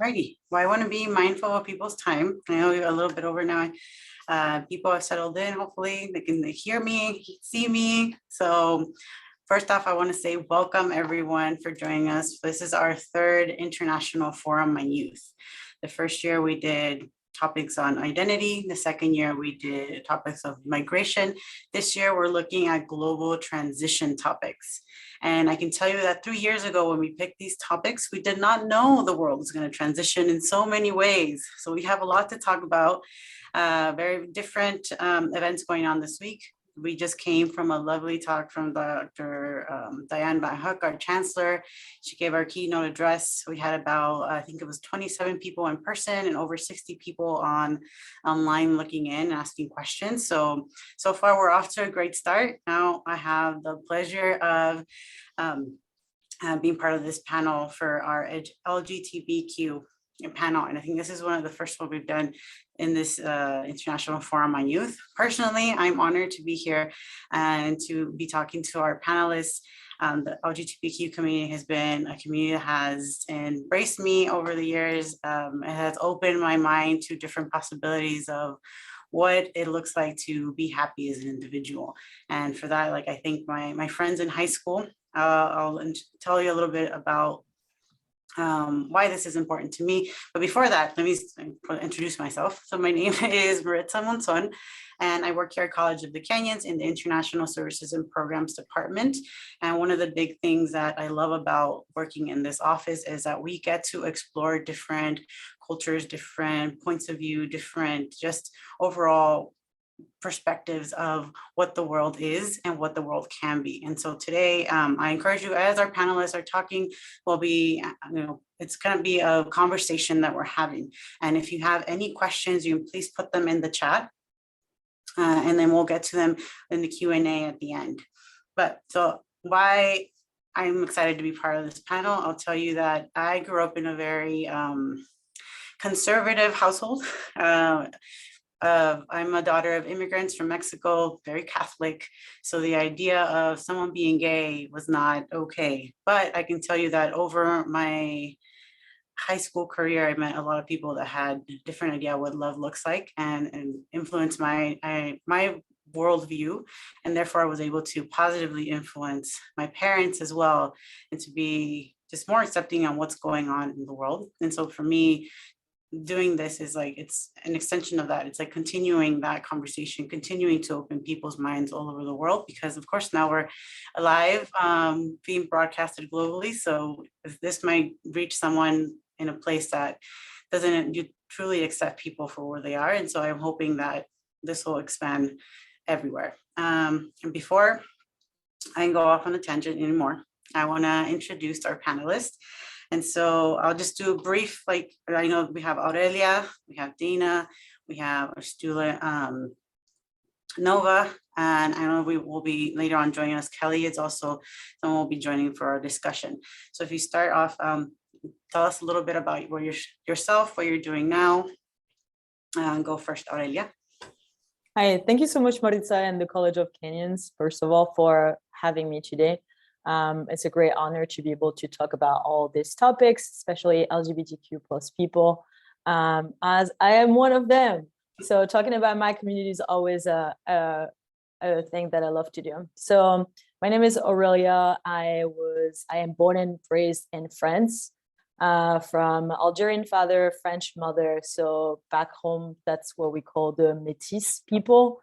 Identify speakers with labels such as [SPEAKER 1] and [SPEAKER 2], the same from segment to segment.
[SPEAKER 1] Righty. Well, I want to be mindful of people's time. I know we're a little bit over now. People have settled in. Hopefully they can hear me, see me. So first off, I want to say welcome everyone for joining us. This is our third International Forum on Youth. The first year we did topics on identity. The second year we did topics of migration. This year we're looking at global transition topics. And I can tell you that 3 years ago when we picked these topics, we did not know the world was going to transition in so many ways. So we have a lot to talk about, very different events going on this week. We just came from a lovely talk from Dr. Diane Van Hook, our chancellor. She gave our keynote address. We had about, I think it was 27 people in person and over 60 people online looking in, asking questions. So far we're off to a great start. Now I have the pleasure of being part of this panel for our Lgtbq panel. And I think this is one of the first ones we've done in this International Forum on Youth. Personally, I'm honored to be here and to be talking to our panelists. The LGBTQ community has been a community that has embraced me over the years. It has opened my mind to different possibilities of what it looks like to be happy as an individual. And for that, like, I think my friends in high school, I'll tell you a little bit about why this is important to me. But before that, let me introduce myself. So my name is Maritza Monzon, and I work here at College of the Canyons in the International Services and Programs Department. And one of the big things that I love about working in this office is that we get to explore different cultures, different points of view, different just overall perspectives of what the world is and what the world can be. And so today, I encourage you, as our panelists are talking, will be, it's going to be a conversation that we're having. And if you have any questions, you can please put them in the chat, and then we'll get to them in the Q&A at the end. But so why I'm excited to be part of this panel, I'll tell you that I grew up in a very conservative household. I'm a daughter of immigrants from Mexico, very Catholic. So the idea of someone being gay was not okay. But I can tell you that over my high school career, I met a lot of people that had a different idea what love looks like and influenced my worldview. And therefore I was able to positively influence my parents as well, and to be just more accepting on what's going on in the world. And so for me, doing this is like, it's an extension of that. It's like continuing that conversation, continuing to open people's minds all over the world, because of course now we're alive, being broadcasted globally. So if this might reach someone in a place that doesn't truly accept people for where they are. And so I'm hoping that this will expand everywhere. And before I can go off on a tangent anymore, I want to introduce our panelists. And so I'll just do a brief, like, I know we have Aurelia, we have Dana, we have our student Nova, and I know we will be later on joining us. Kelly is also someone will be joining for our discussion. So if you start off, tell us a little bit about yourself, what you're doing now. Go first, Aurelia.
[SPEAKER 2] Hi, thank you so much, Maritza and the College of Canyons, first of all, for having me today. It's a great honor to be able to talk about all these topics, especially LGBTQ plus people, as I am one of them. So talking about my community is always a thing that I love to do. So my name is Aurelia. I am born and raised in France, from Algerian father, French mother. So back home, that's what we call the Métis people.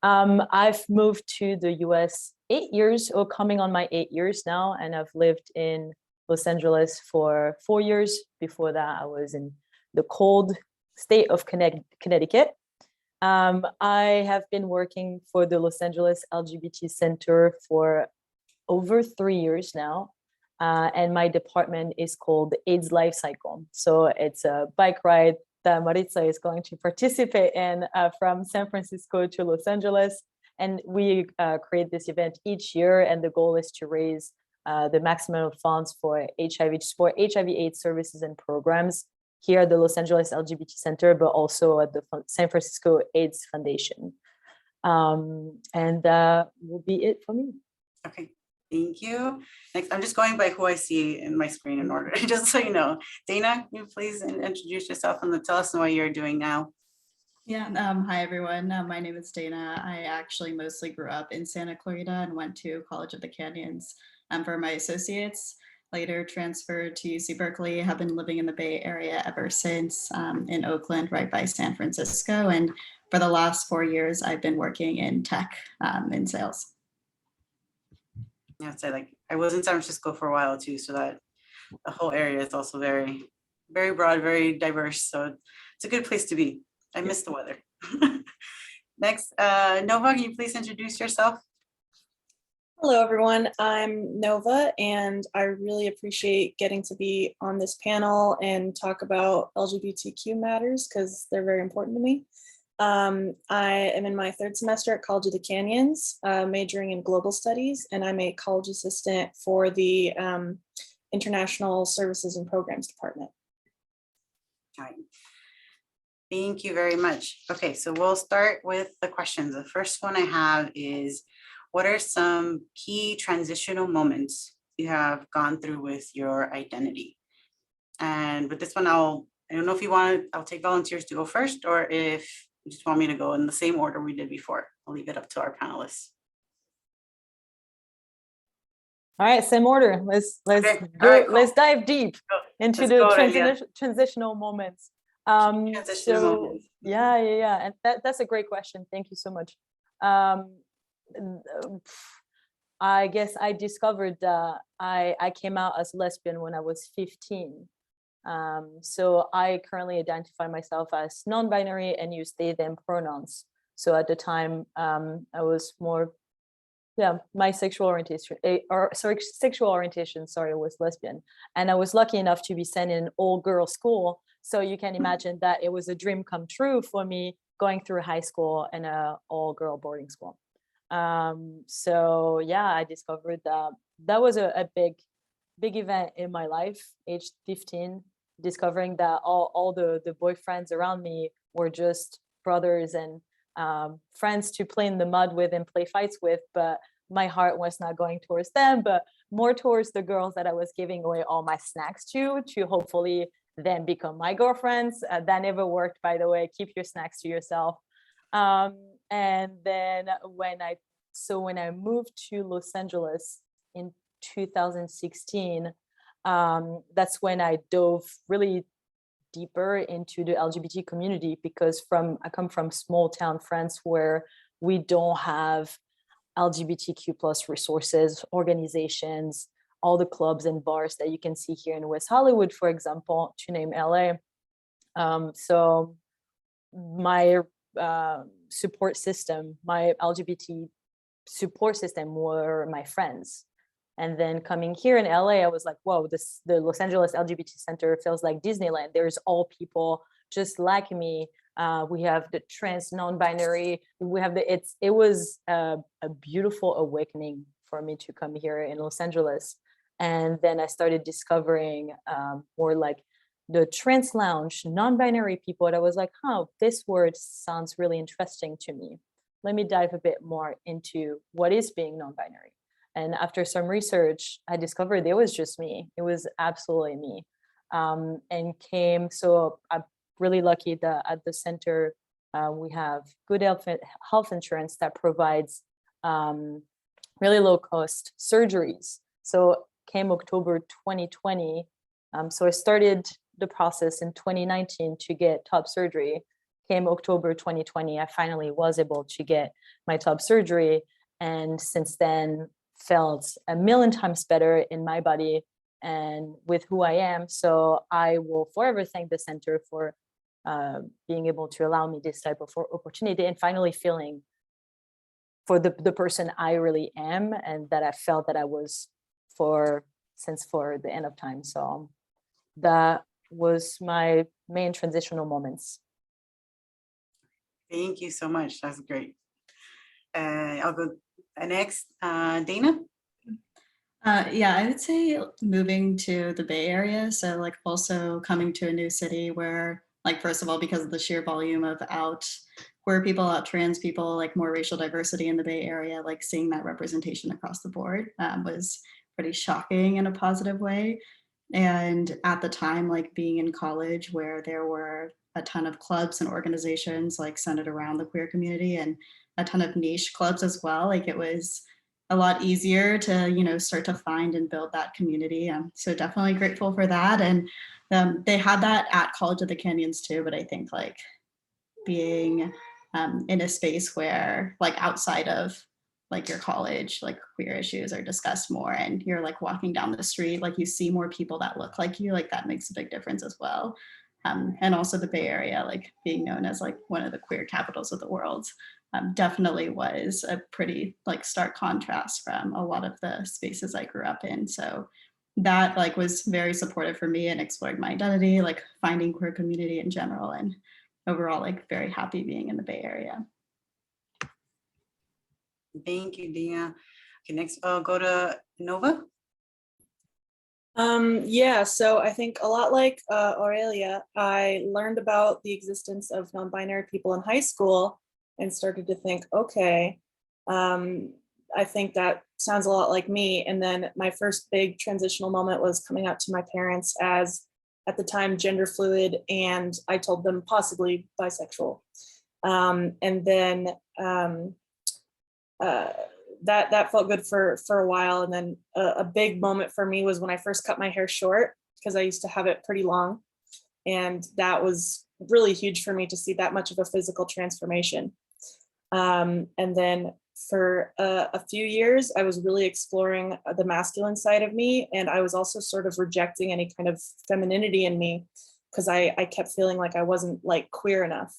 [SPEAKER 2] I've moved to the US 8 years, or coming on my 8 years now, and I've lived in Los Angeles for 4 years. Before that, I was in the cold state of Connecticut. I have been working for the Los Angeles LGBT Center for over 3 years now, and my department is called AIDS Life Cycle. So it's a bike ride that Maritza is going to participate in from San Francisco to Los Angeles. And we create this event each year, and the goal is to raise the maximum of funds for HIV/AIDS services and programs here at the Los Angeles LGBT Center, but also at the San Francisco AIDS Foundation. And that will be it for me.
[SPEAKER 1] Okay, Thank you. Next, I'm just going by who I see in my screen in order, just so you know. Dana, can you please introduce yourself and tell us what you're doing now?
[SPEAKER 3] Yeah, hi everyone. My name is Dana. I actually mostly grew up in Santa Clarita and went to College of the Canyons for my associates. Later transferred to UC Berkeley, have been living in the Bay Area ever since, in Oakland, right by San Francisco. And for the last 4 years, I've been working in tech in sales.
[SPEAKER 1] Yeah, I'd say like I was in San Francisco for a while too, so that the whole area is also very, very broad, very diverse. So it's a good place to be. I miss the weather. Next, Nova, can you please introduce yourself?
[SPEAKER 4] Hello, everyone. I'm Nova, and I really appreciate getting to be on this panel and talk about LGBTQ matters because they're very important to me. I am in my 3rd semester at College of the Canyons, majoring in global studies, and I'm a college assistant for the International Services and Programs Department.
[SPEAKER 1] All right. Thank you very much. Okay, so we'll start with the questions. The first one I have is, what are some key transitional moments you have gone through with your identity? And with this one, I don't know if you want, I'll take volunteers to go first, or if you just want me to go in the same order we did before. I'll leave it up to our panelists.
[SPEAKER 2] All right, same order. Let's
[SPEAKER 1] Okay.
[SPEAKER 2] go.
[SPEAKER 1] All right, cool.
[SPEAKER 2] Let's dive deep into
[SPEAKER 1] Let's
[SPEAKER 2] the
[SPEAKER 1] go then, yeah.
[SPEAKER 2] transitional moments.
[SPEAKER 1] Transitional moments.
[SPEAKER 2] Yeah, and that's a great question. Thank you so much. I guess I discovered that I came out as lesbian when I was 15. So I currently identify myself as non-binary and use they them pronouns. So at the time, I was more, my sexual orientation, was lesbian. And I was lucky enough to be sent in an all-girl school. So you can imagine that it was a dream come true for me going through high school in an all-girl boarding school. So yeah, I discovered that was a big event in my life, age 15, discovering that all the boyfriends around me were just brothers and friends to play in the mud with and play fights with, but my heart was not going towards them, but more towards the girls that I was giving away all my snacks to hopefully then become my girlfriends. That never worked, by the way. Keep your snacks to yourself. And then when I moved to Los Angeles in 2016, that's when I dove really deeper into the LGBT community, because I come from small town France where we don't have LGBTQ plus resources, organizations, all the clubs and bars that you can see here in West Hollywood, for example, to name LA. So my support system, my LGBT support system were my friends. And then coming here in LA, I was like, whoa, the Los Angeles LGBT Center feels like Disneyland. There's all people just like me. We have the trans, non-binary. It was a beautiful awakening for me to come here in Los Angeles. And then I started discovering more like the trans lounge, non-binary people. And I was like, this word sounds really interesting to me. Let me dive a bit more into what is being non-binary. And after some research, I discovered it was just me. It was absolutely me. So I'm really lucky that at the center, we have good health insurance that provides really low cost surgeries. So came October 2020. So I started the process in 2019 to get top surgery. Came October 2020, I finally was able to get my top surgery. And since then, felt a million times better in my body and with who I am. So I will forever thank the center for being able to allow me this type of opportunity and finally feeling for the person I really am and that I felt that I was since the end of time. So that was my main transitional moments.
[SPEAKER 1] Thank you so much. That's great. I'll go next. Dana?
[SPEAKER 3] Yeah, I would say moving to the Bay Area. So like also coming to a new city where like, first of all, because of the sheer volume of out queer people, out trans people, like more racial diversity in the Bay Area, like seeing that representation across the board was pretty shocking in a positive way. And at the time, like being in college where there were a ton of clubs and organizations like centered around the queer community and a ton of niche clubs as well, like it was a lot easier to, you know, start to find and build that community. So definitely grateful for that. And they had that at College of the Canyons too, but I think like being in a space where like outside of like your college, like queer issues are discussed more and you're like walking down the street, like you see more people that look like you, like that makes a big difference as well. And also the Bay Area, like being known as like one of the queer capitals of the world, definitely was a pretty like stark contrast from a lot of the spaces I grew up in. So that like was very supportive for me and exploring my identity, like finding queer community in general, and overall like very happy being in the Bay Area.
[SPEAKER 1] Thank you, Dina. Okay, next I'll go to Nova.
[SPEAKER 4] Yeah, so I think a lot like Aurelia, I learned about the existence of non-binary people in high school and started to think, okay, I think that sounds a lot like me. And then my first big transitional moment was coming out to my parents as, at the time, gender fluid, and I told them possibly bisexual. And then that felt good for a while. And then a big moment for me was when I first cut my hair short, because I used to have it pretty long. And that was really huge for me to see that much of a physical transformation. And then for a few years, I was really exploring the masculine side of me. And I was also sort of rejecting any kind of femininity in me, because I kept feeling like I wasn't like queer enough.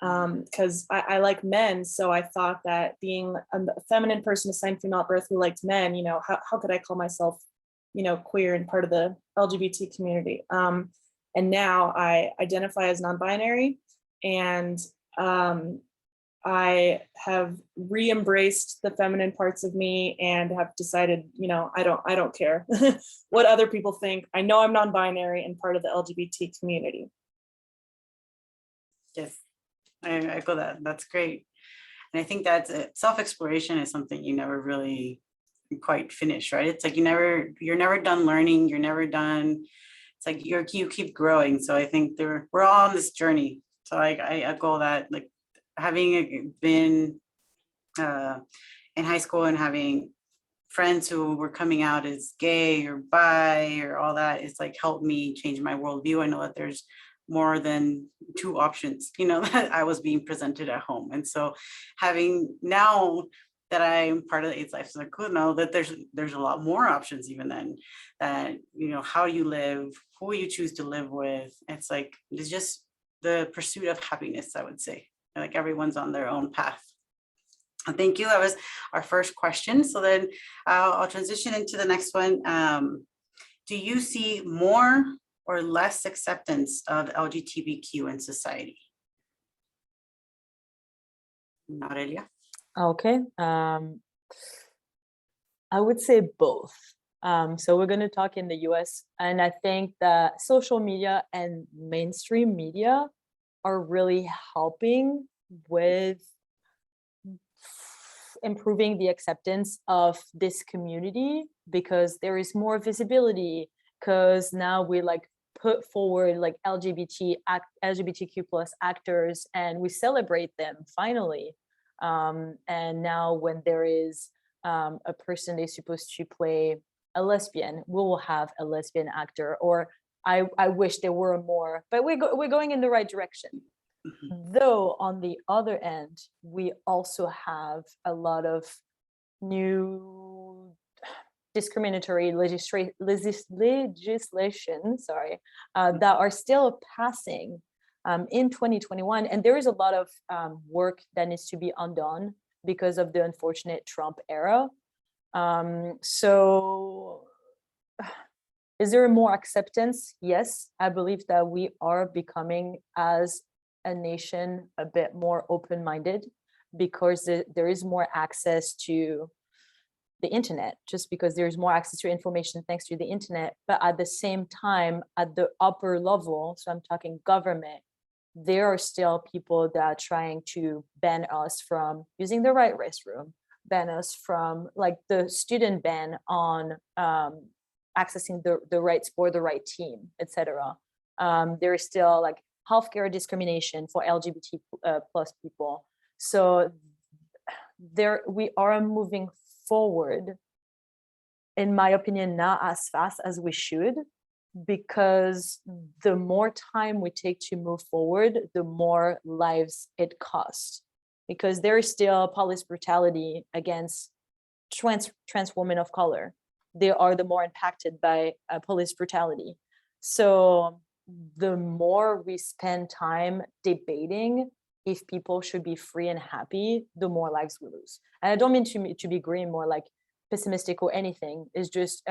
[SPEAKER 4] Because I like men, so I thought that being a feminine person assigned female at birth who liked men, you know, how could I call myself, you know, queer and part of the LGBT community? And now I identify as non-binary, and I have re-embraced the feminine parts of me and have decided, you know, I don't care what other people think. I know I'm non-binary and part of the LGBT community.
[SPEAKER 1] Yes, I echo that. That's great. And I think that's it. Self-exploration is something you never really quite finish, right? It's like you're never done learning. You're never done. It's like you keep growing. So I think we're all on this journey. So I echo that, like having been in high school and having friends who were coming out as gay or bi or all that, it's like helped me change my worldview. I know that there's more than two options, you know, that I was being presented at home. And so having now that I'm part of the AIDS Life Cycle, know that there's a lot more options even then, that, you know, how you live, who you choose to live with. It's like, it's just the pursuit of happiness, I would say. Like everyone's on their own path. Thank you. That was our first question. So then I'll transition into the next one. Do you see more or less acceptance of LGBTQ in society? Aurelia?
[SPEAKER 2] Okay. I would say both. So we're going to talk in the US, and I think that social media and mainstream media are really helping with improving the acceptance of this community, because there is more visibility, because now we like put forward like LGBTQ plus actors and we celebrate them finally. And now when there is a person they're supposed to play a lesbian, we will have a lesbian actor, or I wish there were more, but we're going in the right direction. Mm-hmm. Though on the other end, we also have a lot of new discriminatory legislation, that are still passing in 2021. And there is a lot of work that needs to be undone because of the unfortunate Trump era. So is there more acceptance? Yes, I believe that we are becoming, as a nation, a bit more open-minded, because there is more access to the internet, just because there's more access to information thanks to the internet. But at the same time, at the upper level, so I'm talking government, there are still people that are trying to ban us from using the right restroom, ban us from like the student ban on accessing the right sport, the right team, etc. There is still like healthcare discrimination for LGBT plus people. So there we are moving forward, in my opinion, not as fast as we should, because the more time we take to move forward, the more lives it costs. Because there is still police brutality against trans women of color. They are the more impacted by police brutality. So the more we spend time debating if people should be free and happy, the more lives we lose. And I don't mean to be green, more like pessimistic or anything. It's just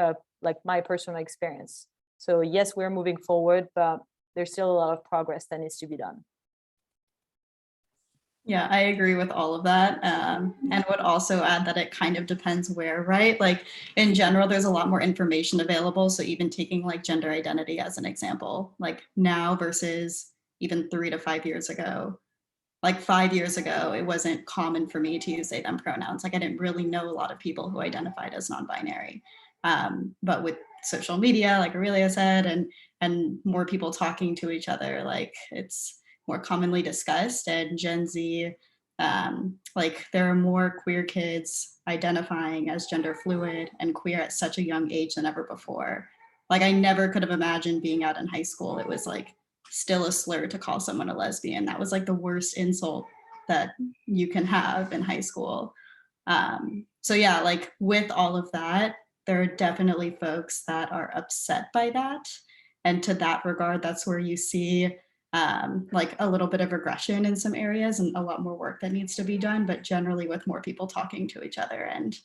[SPEAKER 2] like my personal experience. So yes, we're moving forward, but there's still a lot of progress that needs to be done.
[SPEAKER 3] Yeah, I agree with all of that. And would also add that it kind of depends where, right? Like in general, there's a lot more information available. So even taking like gender identity as an example, like now versus even 3 to 5 years ago, like 5 years ago, it wasn't common for me to use they, them pronouns. Like I didn't really know a lot of people who identified as non-binary. But with social media, like Aurelia said, and more people talking to each other, like it's more commonly discussed. And Gen Z, like there are more queer kids identifying as gender fluid and queer at such a young age than ever before. Like I never could have imagined being out in high school. It was like still a slur to call someone a lesbian. That was like the worst insult that you can have in high school. So yeah, like with all of that, there are definitely folks that are upset by that. And to that regard, that's where you see like a little bit of regression in some areas and a lot more work that needs to be done, but generally with more people talking to each other and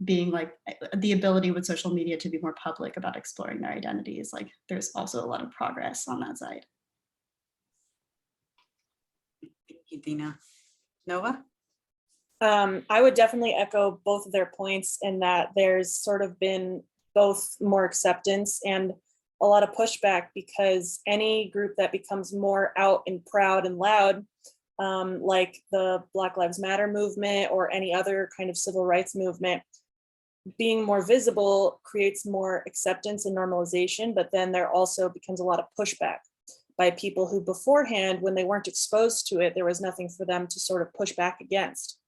[SPEAKER 3] being like the ability with social media to be more public about exploring their identities. Like there's also a lot of progress on that side.
[SPEAKER 1] Thank you, Dina. Nova?
[SPEAKER 4] I would definitely echo both of their points in that there's sort of been both more acceptance and a lot of pushback, because any group that becomes more out and proud and loud, like the Black Lives Matter movement or any other kind of civil rights movement, being more visible creates more acceptance and normalization, but then there also becomes a lot of pushback by people who beforehand, when they weren't exposed to it, there was nothing for them to sort of push back against,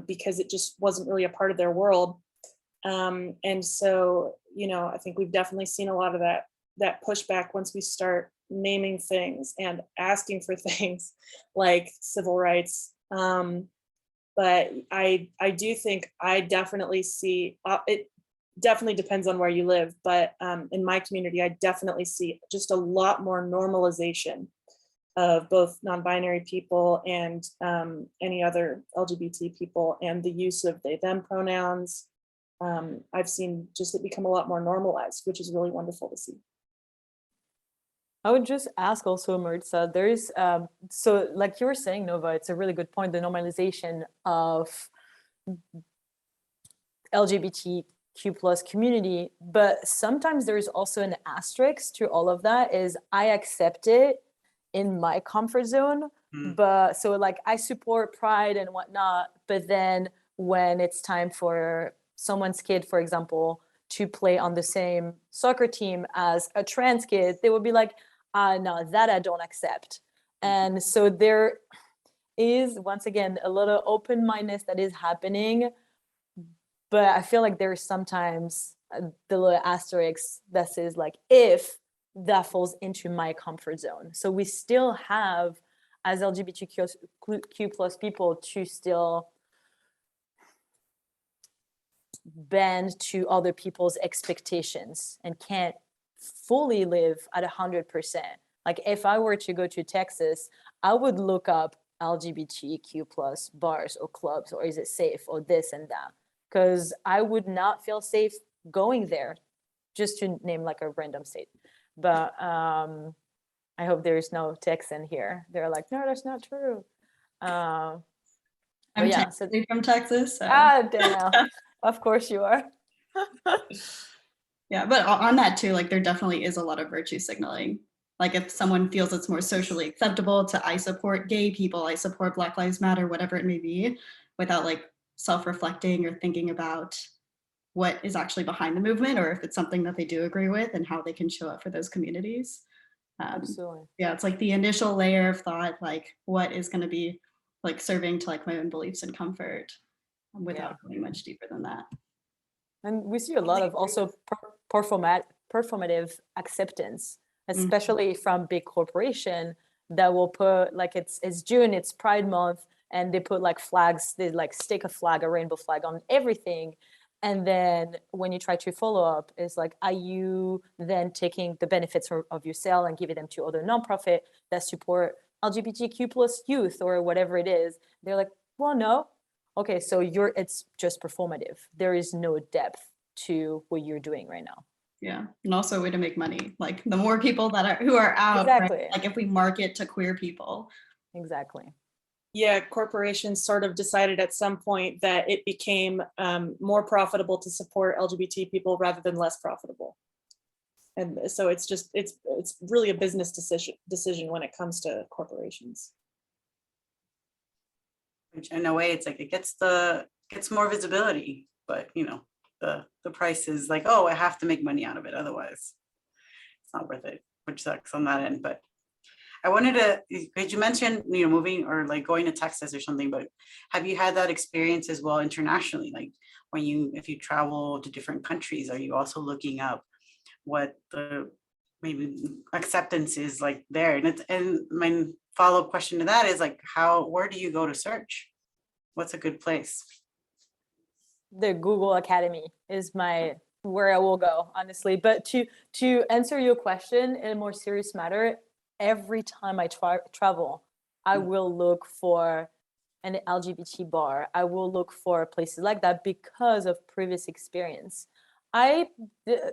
[SPEAKER 4] because it just wasn't really a part of their world. And so, you know, I think we've definitely seen a lot of that pushback once we start naming things and asking for things like civil rights. But I do think I definitely see, it definitely depends on where you live, but in my community, I definitely see just a lot more normalization of both non-binary people and any other LGBT people, and the use of they, them pronouns. I've seen just it become a lot more normalized, which is really wonderful to see.
[SPEAKER 2] I would just ask also, Maritza, there's, so like you were saying, Nova, it's a really good point, the normalization of LGBTQ plus community, but sometimes there's also an asterisk to all of that, is I accept it in my comfort zone, but so like I support pride and whatnot, but then when it's time for someone's kid, for example, to play on the same soccer team as a trans kid, they would be like, no, that I don't accept. And so there is, once again, a little open-mindedness that is happening, but I feel like there's sometimes the little asterisk that says like, if that falls into my comfort zone. So we still have, as LGBTQ plus people, to still bend to other people's expectations and can't fully live at 100%. Like if I were to go to Texas, I would look up LGBTQ plus bars or clubs, or is it safe, or this and that, because I would not feel safe going there, just to name like a random state. But I hope there's no Texan here. They're like, no, that's not true.
[SPEAKER 3] I'm
[SPEAKER 2] yeah,
[SPEAKER 3] technically from Texas. So.
[SPEAKER 2] Damn. Of course you are.
[SPEAKER 3] Yeah, but on that too, like there definitely is a lot of virtue signaling. Like if someone feels it's more socially acceptable to I support gay people, I support Black Lives Matter, whatever it may be, without like self-reflecting or thinking about what is actually behind the movement, or if it's something that they do agree with and how they can show up for those communities.
[SPEAKER 2] Absolutely.
[SPEAKER 3] Yeah, it's like the initial layer of thought, like what is going to be like serving to like my own beliefs and comfort without going much deeper than that.
[SPEAKER 2] And we see a lot of also performative acceptance, especially from big corporation that will put like it's June, it's Pride Month, and they put like flags, they like stick a flag, a rainbow flag on everything. And then when you try to follow up, it's like, are you then taking the benefits of your sale and giving them to other nonprofit that support LGBTQ plus youth or whatever it is? They're like, well, no. Okay, so it's just performative. There is no depth to what you're doing right now.
[SPEAKER 3] Yeah, and also a way to make money. Like the more people who are out,
[SPEAKER 2] exactly.
[SPEAKER 3] Right? Like if we market to queer people.
[SPEAKER 2] Exactly.
[SPEAKER 4] Yeah, corporations sort of decided at some point that it became more profitable to support LGBT people rather than less profitable. And so it's really a business decision when it comes to corporations.
[SPEAKER 1] Which in a way, it's like it gets more visibility, but you know, the price is like, oh, I have to make money out of it, otherwise it's not worth it, which sucks on that end. But I wanted to, because you mentioned, you know, moving or like going to Texas or something, but have you had that experience as well internationally? Like if you travel to different countries, are you also looking up what the maybe acceptance is like there? And my follow-up question to that is like, where do you go to search? What's a good place?
[SPEAKER 2] The Google Academy is where I will go, honestly. But to answer your question in a more serious matter, every time I travel, I will look for an LGBT bar. I will look for places like that because of previous experience. I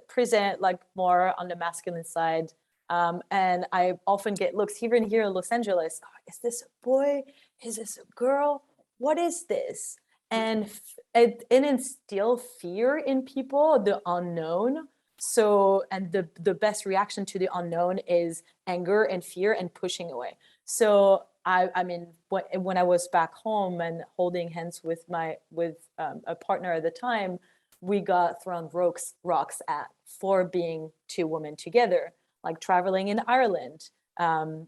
[SPEAKER 2] present like more on the masculine side, and I often get looks even here in Los Angeles. Oh, is this a boy? Is this a girl? What is this? And it instills fear in people, the unknown. So, and the best reaction to the unknown is anger and fear and pushing away. So I mean, when I was back home and holding hands with a partner at the time, we got thrown rocks at for being two women together, like traveling in Ireland.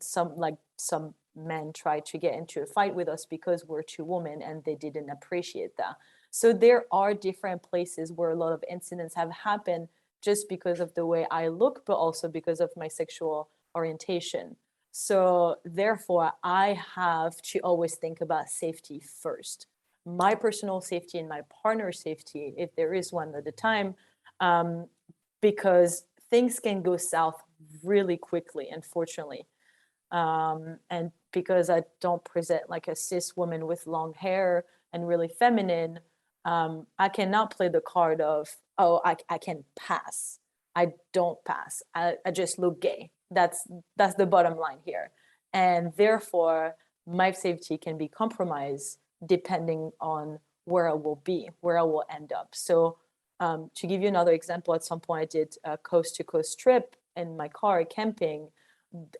[SPEAKER 2] Some men tried to get into a fight with us because we're two women and they didn't appreciate that. So there are different places where a lot of incidents have happened just because of the way I look, but also because of my sexual orientation. So therefore, I have to always think about safety first. My personal safety and my partner's safety, if there is one at the time, because things can go south really quickly, unfortunately. And because I don't present like a cis woman with long hair and really feminine, I cannot play the card of, oh, I can pass. I don't pass. I just look gay. That's the bottom line here. And therefore, my safety can be compromised depending on where I will be, where I will end up. So to give you another example, at some point I did a coast to coast trip in my car camping.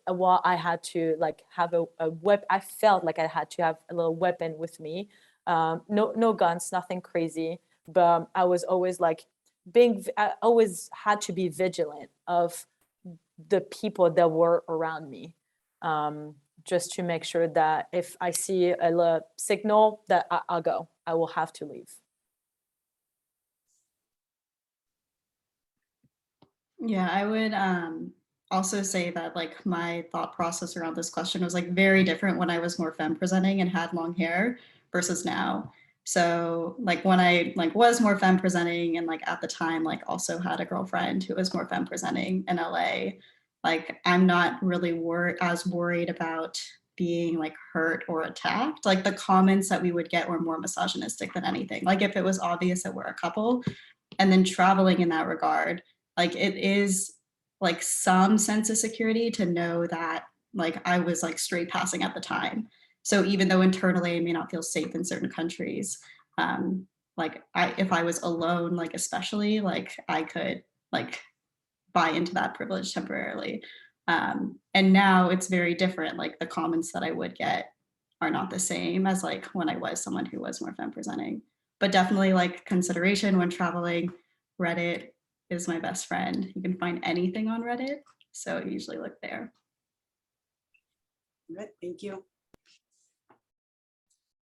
[SPEAKER 2] While I had to like have a weapon, I felt like I had to have a little weapon with me. No guns, nothing crazy, but I was always like I always had to be vigilant of the people that were around me, just to make sure that if I see a signal that I'll go, I will have to leave.
[SPEAKER 3] Yeah, I would also say that like my thought process around this question was like very different when I was more femme presenting and had long hair versus now. So like when I like was more femme presenting and like at the time like also had a girlfriend who was more femme presenting in LA, like I'm not really as worried about being like hurt or attacked. Like the comments that we would get were more misogynistic than anything. Like if it was obvious that we're a couple, and then traveling in that regard, like it is like some sense of security to know that like I was like straight passing at the time. So even though internally I may not feel safe in certain countries, like if I was alone, like especially, like I could like buy into that privilege temporarily. And now it's very different. Like the comments that I would get are not the same as like when I was someone who was more femme presenting. But definitely like consideration when traveling. Reddit is my best friend. You can find anything on Reddit, so I usually look there.
[SPEAKER 1] Good, thank you.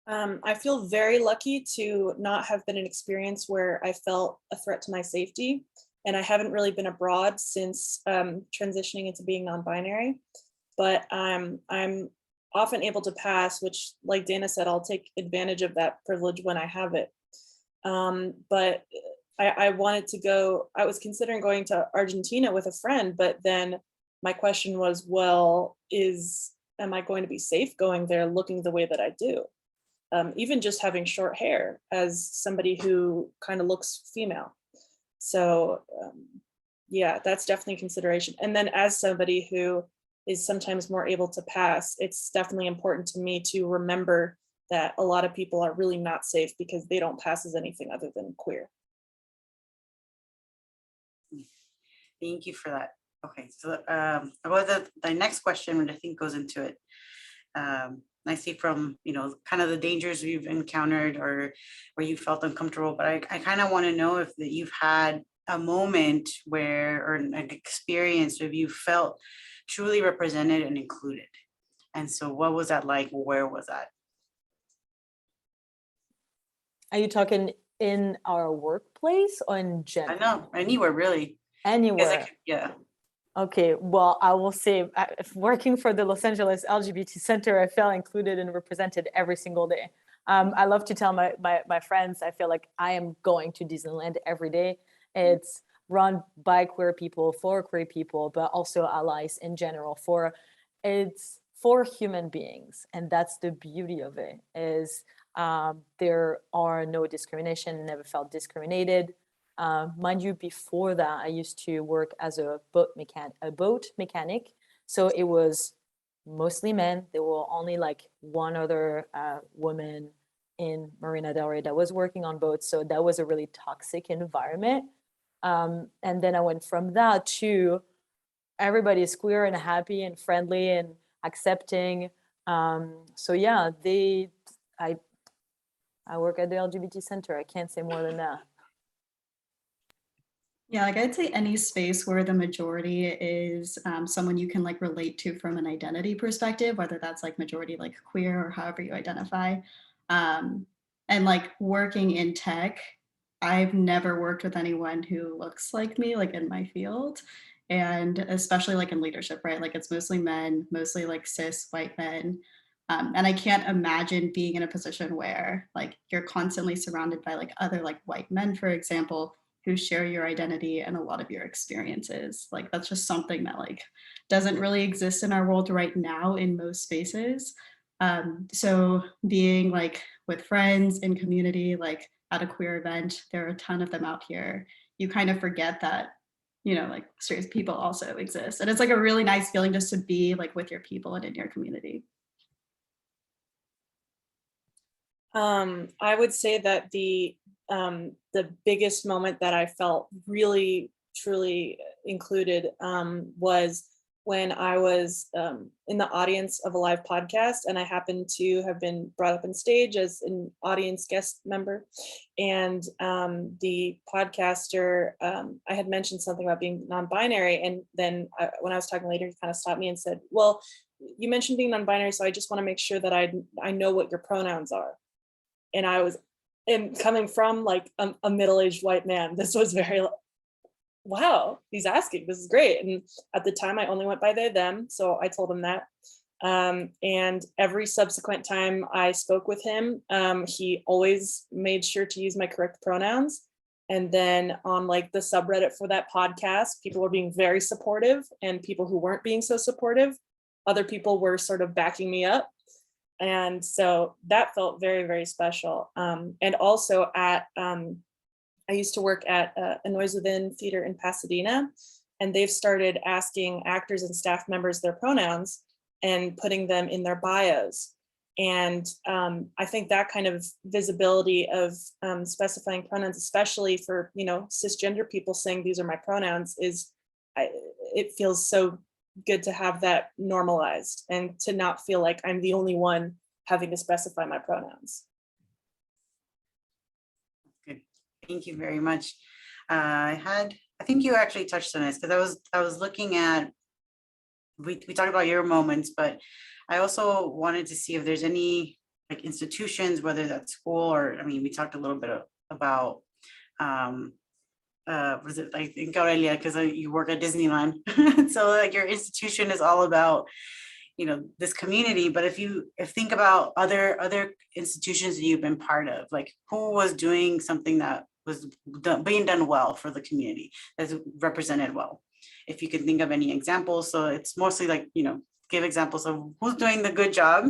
[SPEAKER 4] I feel very lucky to not have been an experience where I felt a threat to my safety. And I haven't really been abroad since transitioning into being non-binary. But I'm often able to pass, which, like Dana said, I'll take advantage of that privilege when I have it. But I wanted to go, I was considering going to Argentina with a friend, but then my question was, well, am I going to be safe going there looking the way that I do? Even just having short hair as somebody who kind of looks female. So yeah, that's definitely a consideration. And then as somebody who is sometimes more able to pass, it's definitely important to me to remember that a lot of people are really not safe because they don't pass as anything other than queer.
[SPEAKER 1] Thank you for that. Okay, so about the next question, which I think goes into it. I see from, kind of the dangers we've encountered or where you felt uncomfortable, but I kind of want to know if that you've had a moment where, or an experience where you felt truly represented and included. And so what was that like? Where was that?
[SPEAKER 2] Are you talking in our workplace or in
[SPEAKER 1] I
[SPEAKER 2] general?
[SPEAKER 1] know, anywhere really.
[SPEAKER 2] Anywhere.
[SPEAKER 1] Yeah.
[SPEAKER 2] Okay, well, I will say, working for the Los Angeles LGBT Center, I felt included and represented every single day. I love to tell my friends, I feel like I am going to Disneyland every day. It's run by queer people, for queer people, but also allies in general. It's for human beings, and that's the beauty of it. Is there are no discrimination, never felt discriminated. Mind you, before that, I used to work as a boat mechanic. So it was mostly men. There were only like one other woman in Marina Del Rey that was working on boats. So that was a really toxic environment. And then I went from that to everybody is queer and happy and friendly and accepting. So yeah, I work at the LGBT Center. I can't say more than that.
[SPEAKER 3] Yeah, like I'd say any space where the majority is someone you can like relate to from an identity perspective, whether that's like majority like queer or however you identify. And like working in tech, I've never worked with anyone who looks like me, like in my field. And especially like in leadership, right? Like it's mostly men, mostly like cis white men. And I can't imagine being in a position where like you're constantly surrounded by like other like white men, for example, who share your identity and a lot of your experiences. Like that's just something that like doesn't really exist in our world right now in most spaces. So being like with friends in community, like at a queer event, there are a ton of them out here. You kind of forget that, like straight people also exist. And it's like a really nice feeling just to be like with your people and in your community.
[SPEAKER 4] I would say that the biggest moment that I felt really truly included was when I was in the audience of a live podcast, and I happened to have been brought up on stage as an audience guest member. And the podcaster, I had mentioned something about being non-binary, and then when I was talking later, he kind of stopped me and said, "Well, you mentioned being non-binary, so I just want to make sure that I know what your pronouns are." And coming from like a middle-aged white man, this was very, wow, he's asking, this is great. And at the time I only went by they, them. So I told him that. And every subsequent time I spoke with him, he always made sure to use my correct pronouns. And then on like the subreddit for that podcast, people were being very supportive, and people who weren't being so supportive, other people were sort of backing me up. And so that felt very, very special. And also I used to work at a Noise Within theater in Pasadena, and they've started asking actors and staff members their pronouns and putting them in their bios. And I think that kind of visibility of specifying pronouns, especially for, cisgender people saying these are my pronouns, it feels so good to have that normalized and to not feel like I'm the only one having to specify my pronouns.
[SPEAKER 1] Good. Thank you very much. I think you actually touched on this because I was looking at, we talked about your moments, but I also wanted to see if there's any like institutions, whether that's school or, I mean, we talked a little bit about, was it, I think Aurelia, because you work at Disneyland. So like your institution is all about, this community, but if think about other institutions that you've been part of, like who was doing something that was being done well for the community, that's represented well. If you could think of any examples. So it's mostly like, give examples of who's doing the good job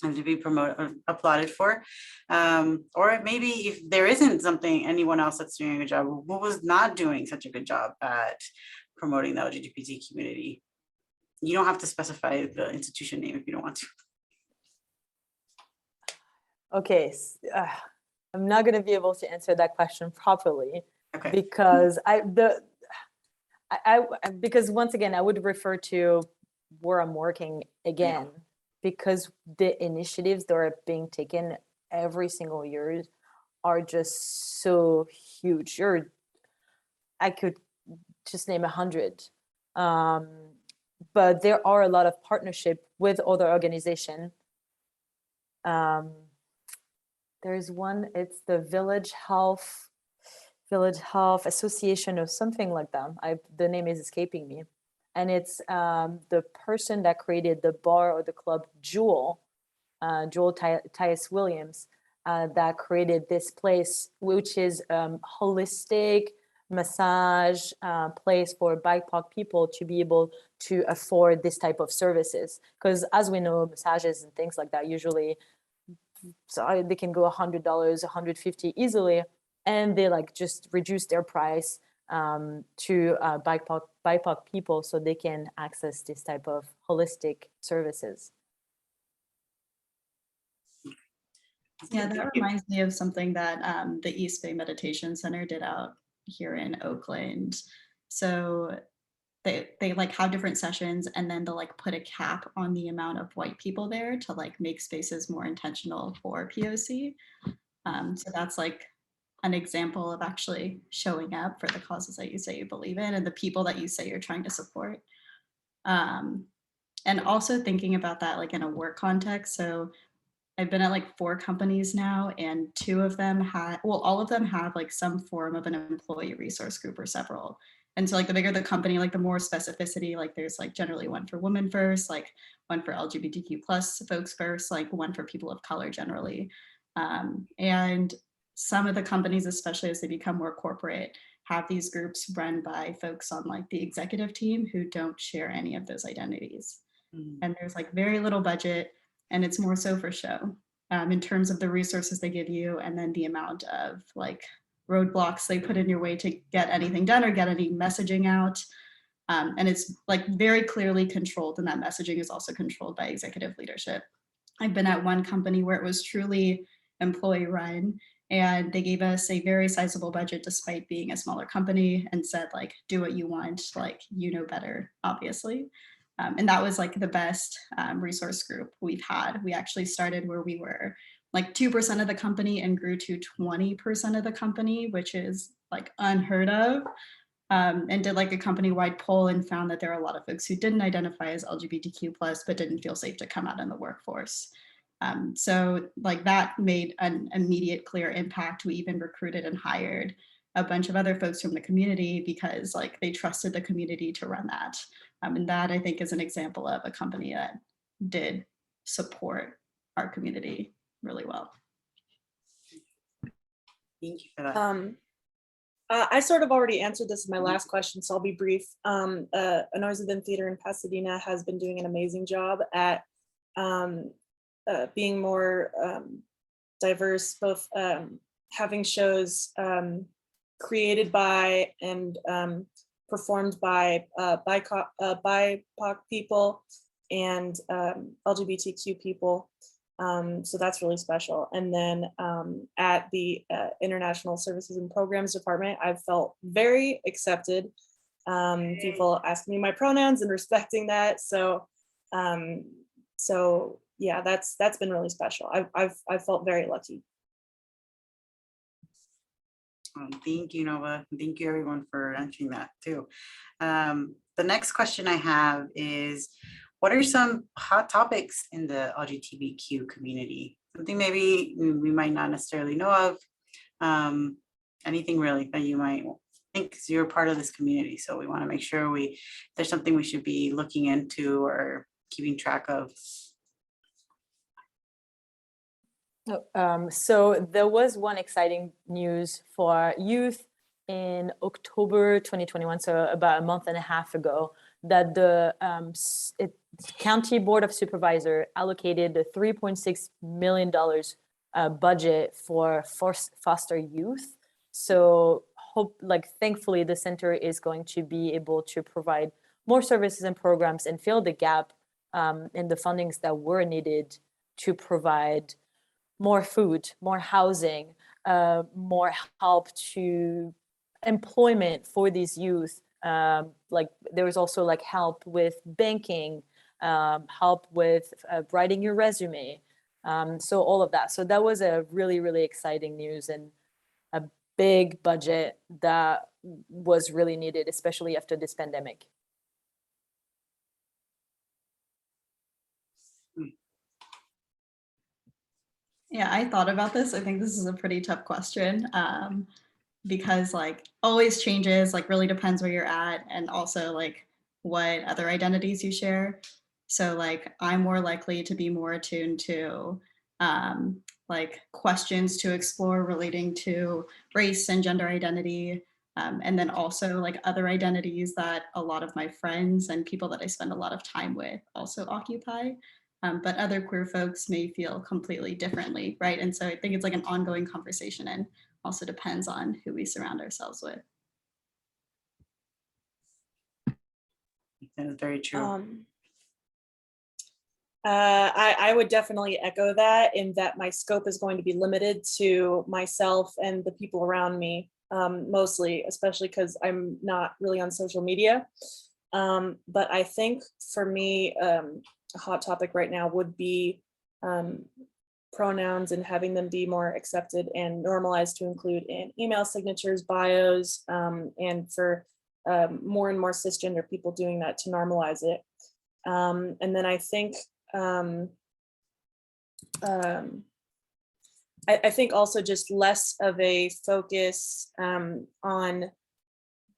[SPEAKER 1] and to be promoted or applauded for. Or maybe if there isn't anyone else that's doing a good job, who was not doing such a good job at promoting the LGBT community. You don't have to specify the institution name if you don't want to.
[SPEAKER 2] Okay, I'm not going to be able to answer that question properly.
[SPEAKER 1] Okay.
[SPEAKER 2] Because because once again, I would refer to where I'm working again, because the initiatives that are being taken every single year are just so huge. I could just name 100. But there are a lot of partnership with other organizations. There's one, it's the Village Health Association or something like that. The name is escaping me. And it's the person that created the bar or the club Jewel Tyus Williams, that created this place, which is holistic massage place for BIPOC people to be able to afford this type of services. Because as we know, massages and things like that usually, so they can go $100, $150 easily, and they like just reduce their price to BIPOC people so they can access this type of holistic services.
[SPEAKER 3] Yeah, that reminds me of something that the East Bay Meditation Center did out here in Oakland. So they like have different sessions, and then they'll like put a cap on the amount of white people there to like make spaces more intentional for POC. So that's like an example of actually showing up for the causes that you say you believe in and the people that you say you're trying to support. And also thinking about that like in a work context. So I've been at like 4 companies now, and 2 of them all of them have like some form of an employee resource group or several. And so like the bigger the company, like the more specificity, like there's like generally one for women first, like one for LGBTQ plus folks first, like one for people of color generally. And some of the companies, especially as they become more corporate, have these groups run by folks on like the executive team who don't share any of those identities. And there's like very little budget, and it's more so for show in terms of the resources they give you, and then the amount of like roadblocks they put in your way to get anything done or get any messaging out. And it's like very clearly controlled, and that messaging is also controlled by executive leadership. I've been at one company where it was truly employee run, and they gave us a very sizable budget despite being a smaller company, and said like, do what you want, like, you know better, obviously. And that was like the best resource group we've had. We actually started where we were like 2% of the company and grew to 20% of the company, which is like unheard of. And did like a company-wide poll and found that there are a lot of folks who didn't identify as LGBTQ+, but didn't feel safe to come out in the workforce. So like that made an immediate clear impact. We even recruited and hired a bunch of other folks from the community because like they trusted the community to run that. And that I think is an example of a company that did support our community really well.
[SPEAKER 1] Thank you for that.
[SPEAKER 4] I sort of already answered this in my last question, so I'll be brief. Noise Within Theater in Pasadena has been doing an amazing job at being more diverse, both having shows created by and performed by BIPOC people and LGBTQ people. So that's really special. And then at the International Services and Programs Department, I've felt very accepted. People asking me my pronouns and respecting that. So yeah, that's been really special. I've felt very lucky.
[SPEAKER 1] Thank you, Nova. Thank you, everyone, for answering that too. The next question I have is, what are some hot topics in the LGBTQ community? Something maybe we might not necessarily know of. Anything really that you might think, because you're part of this community. So we want to make sure there's something we should be looking into or keeping track of.
[SPEAKER 2] So there was one exciting news for youth in October 2021, so about a month and a half ago, that the County Board of Supervisors allocated the $3.6 million budget for foster youth. So thankfully, the center is going to be able to provide more services and programs and fill the gap in the fundings that were needed to provide more food, more housing, more help to employment for these youth. There was also help with banking, help with writing your resume. So all of that. So that was a really, really exciting news and a big budget that was really needed, especially after this pandemic.
[SPEAKER 3] Yeah, I thought about this. I think this is a pretty tough question because always changes, really depends where you're at, and also what other identities you share. So I'm more likely to be more attuned to questions to explore relating to race and gender identity. And then also other identities that a lot of my friends and people that I spend a lot of time with also occupy. But other queer folks may feel completely differently, right? And so I think it's an ongoing conversation and also depends on who we surround ourselves with.
[SPEAKER 1] That is very true.
[SPEAKER 4] I would definitely echo that, in that my scope is going to be limited to myself and the people around me, mostly, especially because I'm not really on social media. But I think for me, a hot topic right now would be pronouns and having them be more accepted and normalized to include in email signatures, bios, and for more and more cisgender people doing that to normalize it. And then I think I think also just less of a focus on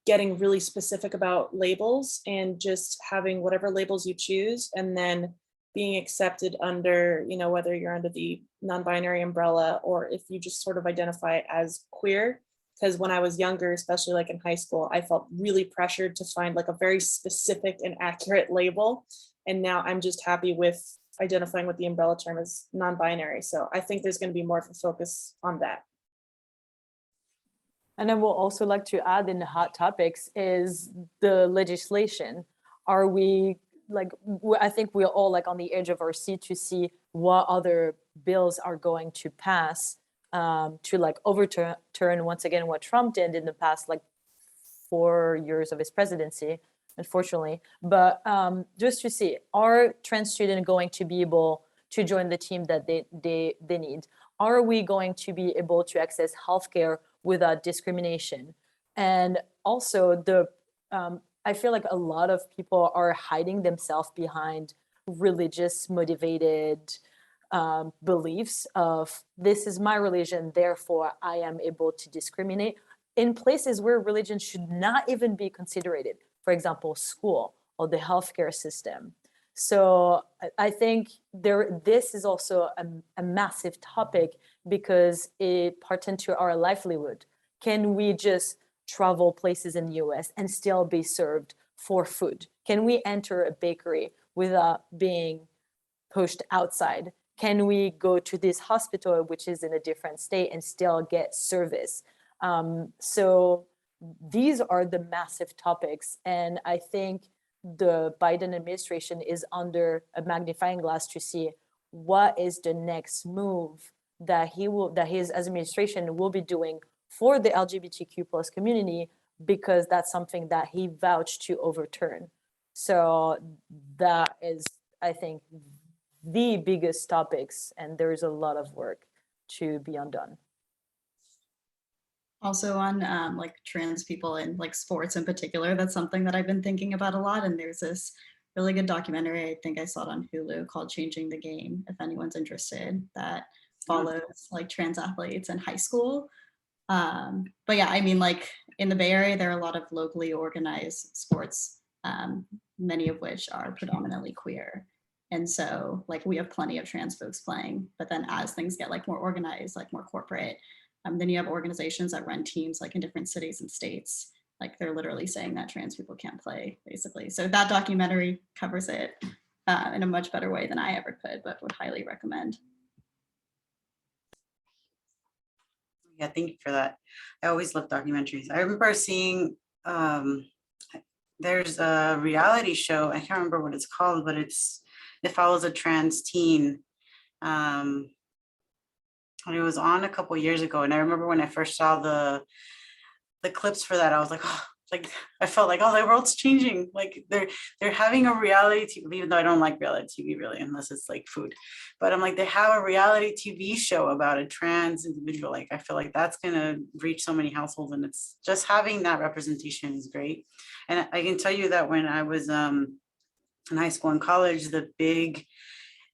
[SPEAKER 4] getting really specific about labels and just having whatever labels you choose, and then being accepted under, whether you're under the non-binary umbrella or if you just sort of identify as queer. Because when I was younger, especially in high school, I felt really pressured to find a very specific and accurate label. And now I'm just happy with identifying with the umbrella term as non-binary. So I think there's going to be more of a focus on that.
[SPEAKER 2] And then we'll also like to add in the hot topics is the legislation. Are we I think we're all on the edge of our seat to see what other bills are going to pass to overturn once again what Trump did in the past 4 years of his presidency, unfortunately. But just to see, are trans students going to be able to join the team that they need? Are we going to be able to access healthcare without discrimination? And also I feel a lot of people are hiding themselves behind religious motivated beliefs of, this is my religion, therefore I am able to discriminate, in places where religion should not even be considered. For example, school or the healthcare system. So I think this is also a massive topic because it pertains to our livelihood. Can we just travel places in the US and still be served for food? Can we enter a bakery without being pushed outside? Can we go to this hospital, which is in a different state, and still get service? So these are the massive topics. And I think the Biden administration is under a magnifying glass to see what is the next move that his administration will be doing for the LGBTQ plus community, because that's something that he vouched to overturn. So that is, I think, the biggest topics, and there's a lot of work to be undone.
[SPEAKER 3] Also on like trans people in like sports in particular, that's something that I've been thinking about a lot. And there's this really good documentary, I think I saw it on Hulu, called Changing the Game, if anyone's interested, that follows like trans athletes in high school. But yeah, I mean, like in the Bay Area, there are a lot of locally organized sports, many of which are predominantly queer. And so like we have plenty of trans folks playing, but then as things get like more organized, like more corporate, then you have organizations that run teams like in different cities and states. Like they're literally saying that trans people can't play, basically. So that documentary covers it in a much better way than I ever could, but would highly recommend.
[SPEAKER 1] Yeah, thank you for that. I always love documentaries. I remember seeing, there's a reality show, I can't remember what it's called, but it follows a trans teen. And it was on a couple years ago, and I remember when I first saw the clips for that, I was like, oh, like I felt like, oh, the world's changing. Like they're having a reality TV, even though I don't like reality TV really, unless it's like food. But I'm like, they have a reality TV show about a trans individual. Like I feel like that's gonna reach so many households, and it's just having that representation is great. And I can tell you that when I was in high school and college, the big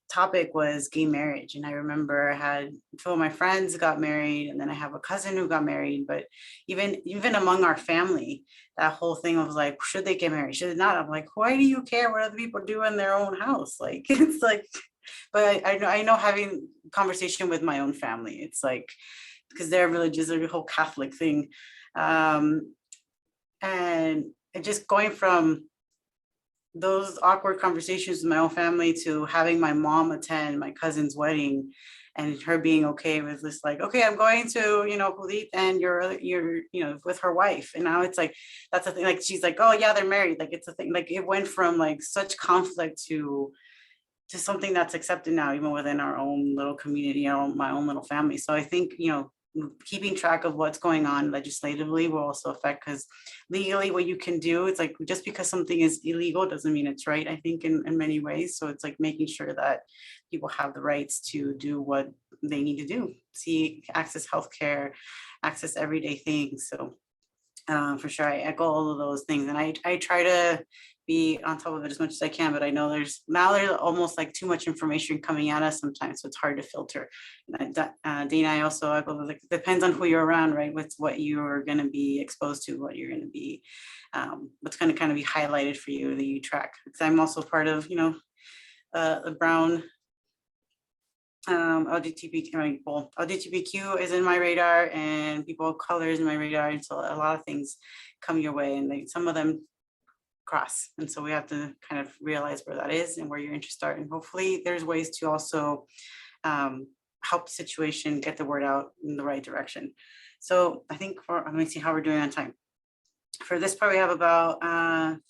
[SPEAKER 1] topic was gay marriage. And I remember I had two of my friends got married, and then I have a cousin who got married. But even among our family, that whole thing was like, should they get married? Should they not? I'm like, why do you care what other people do in their own house? Like, it's like, but I know having conversation with my own family, it's like, because they're religious, a whole Catholic thing. And just going from those awkward conversations with my own family to having my mom attend my cousin's wedding and her being okay with this, like, okay, I'm going to, Khalid, and you're, with her wife. And now it's like, that's the thing. Like, she's like, oh yeah, they're married. Like, it's a thing. Like, it went from like such conflict to something that's accepted now, even within our own little community, my own little family. So I think, keeping track of what's going on legislatively will also affect, because legally what you can do, it's like, just because something is illegal doesn't mean it's right, I think, in many ways. So it's like making sure that people have the rights to do what they need to do, access healthcare, access everyday things. So for sure, I echo all of those things, and I try to be on top of it as much as I can, but I know there's almost like too much information coming at us sometimes, so it's hard to filter. Dana, I also echo, like, it depends on who you're around, right? With what you're going to be exposed to, what you're going to be, what's going to kind of be highlighted for you that you track. Because I'm also part of, the brown LGBTQ is in my radar, and people of color is in my radar, and so a lot of things come your way, and some of them cross, and so we have to kind of realize where that is and where your interests are, and hopefully there's ways to also help the situation get the word out in the right direction. So I think let me see how we're doing on time. For this part, we have about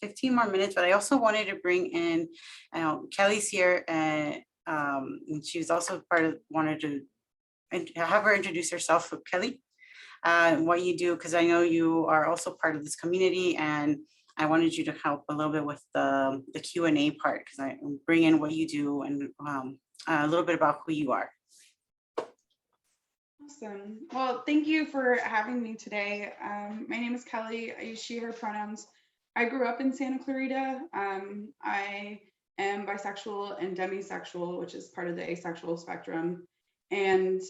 [SPEAKER 1] 15 more minutes, but I also wanted to bring in, Kelly's here, and she's also wanted to have her introduce herself. With Kelly, what you do, because I know you are also part of this community, and I wanted you to help a little bit with the Q&A part, because I bring in what you do and a little bit about who you are.
[SPEAKER 5] Awesome. Well, thank you for having me today. My name is Kelly. I use she, her pronouns. I grew up in Santa Clarita. I am bisexual and demisexual, which is part of the asexual spectrum. And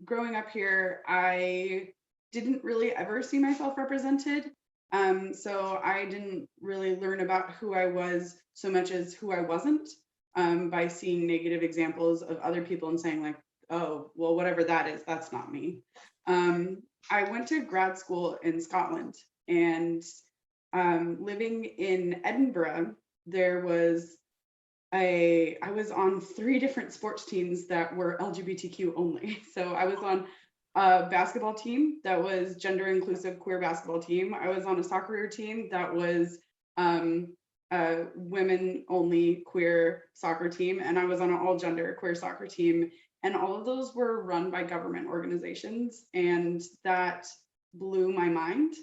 [SPEAKER 5] growing up here, I didn't really ever see myself represented. So I didn't really learn about who I was so much as who I wasn't, by seeing negative examples of other people and saying like, oh, well, whatever that is, that's not me. I went to grad school in Scotland, and living in Edinburgh, I was on 3 different sports teams that were LGBTQ only. So I was on a basketball team that was gender inclusive queer basketball team. I was on a soccer team that was a women only queer soccer team, and I was on an all gender queer soccer team. And all of those were run by government organizations, and that blew my mind.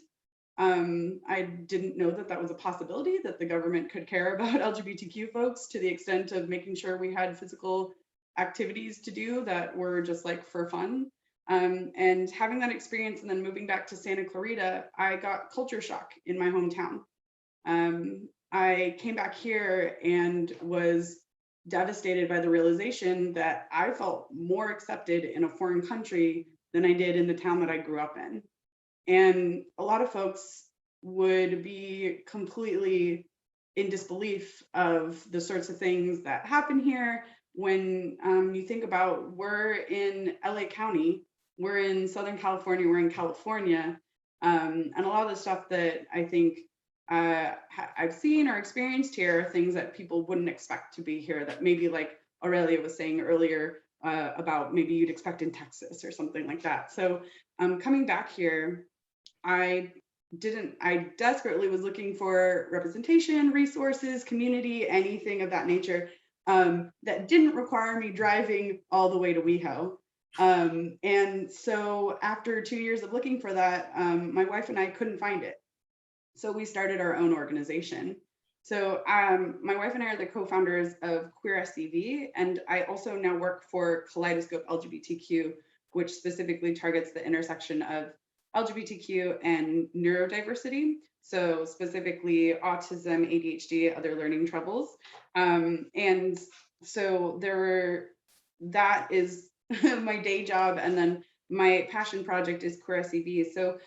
[SPEAKER 5] I didn't know that that was a possibility, that the government could care about LGBTQ folks to the extent of making sure we had physical activities to do that were just like for fun. And having that experience and then moving back to Santa Clarita, I got culture shock in my hometown. I came back here and was devastated by the realization that I felt more accepted in a foreign country than I did in the town that I grew up in. And a lot of folks would be completely in disbelief of the sorts of things that happen here. When you think about, we're in LA County, we're in Southern California, we're in California, and a lot of the stuff that I think I've seen or experienced here are things that people wouldn't expect to be here, that maybe like Aurelia was saying earlier about maybe you'd expect in Texas or something like that. So coming back here, I desperately was looking for representation, resources, community, anything of that nature that didn't require me driving all the way to WeHo. And so after 2 years of looking for that, my wife and I couldn't find it. So we started our own organization. So my wife and I are the co-founders of Queer SCV, and I also now work for Kaleidoscope Lgbtq, which specifically targets the intersection of LGBTQ and neurodiversity. So specifically autism, ADHD, other learning troubles. And so that is my day job. And then my passion project is Queer SCV. So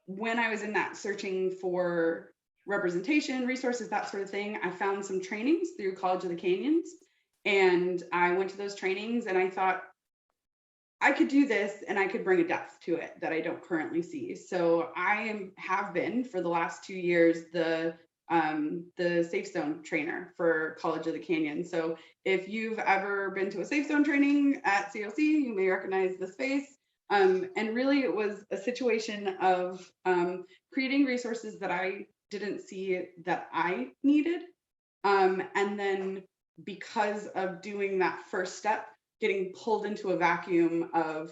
[SPEAKER 5] when I was in that searching for representation, resources, that sort of thing, I found some trainings through College of the Canyons. And I went to those trainings and I thought, I could do this and I could bring a depth to it that I don't currently see. So I have been for the last 2 years the Safe Zone trainer for College of the Canyon. So if you've ever been to a Safe Zone training at COC, you may recognize the space. And really it was a situation of creating resources that I didn't see that I needed. And then because of doing that first step, getting pulled into a vacuum of,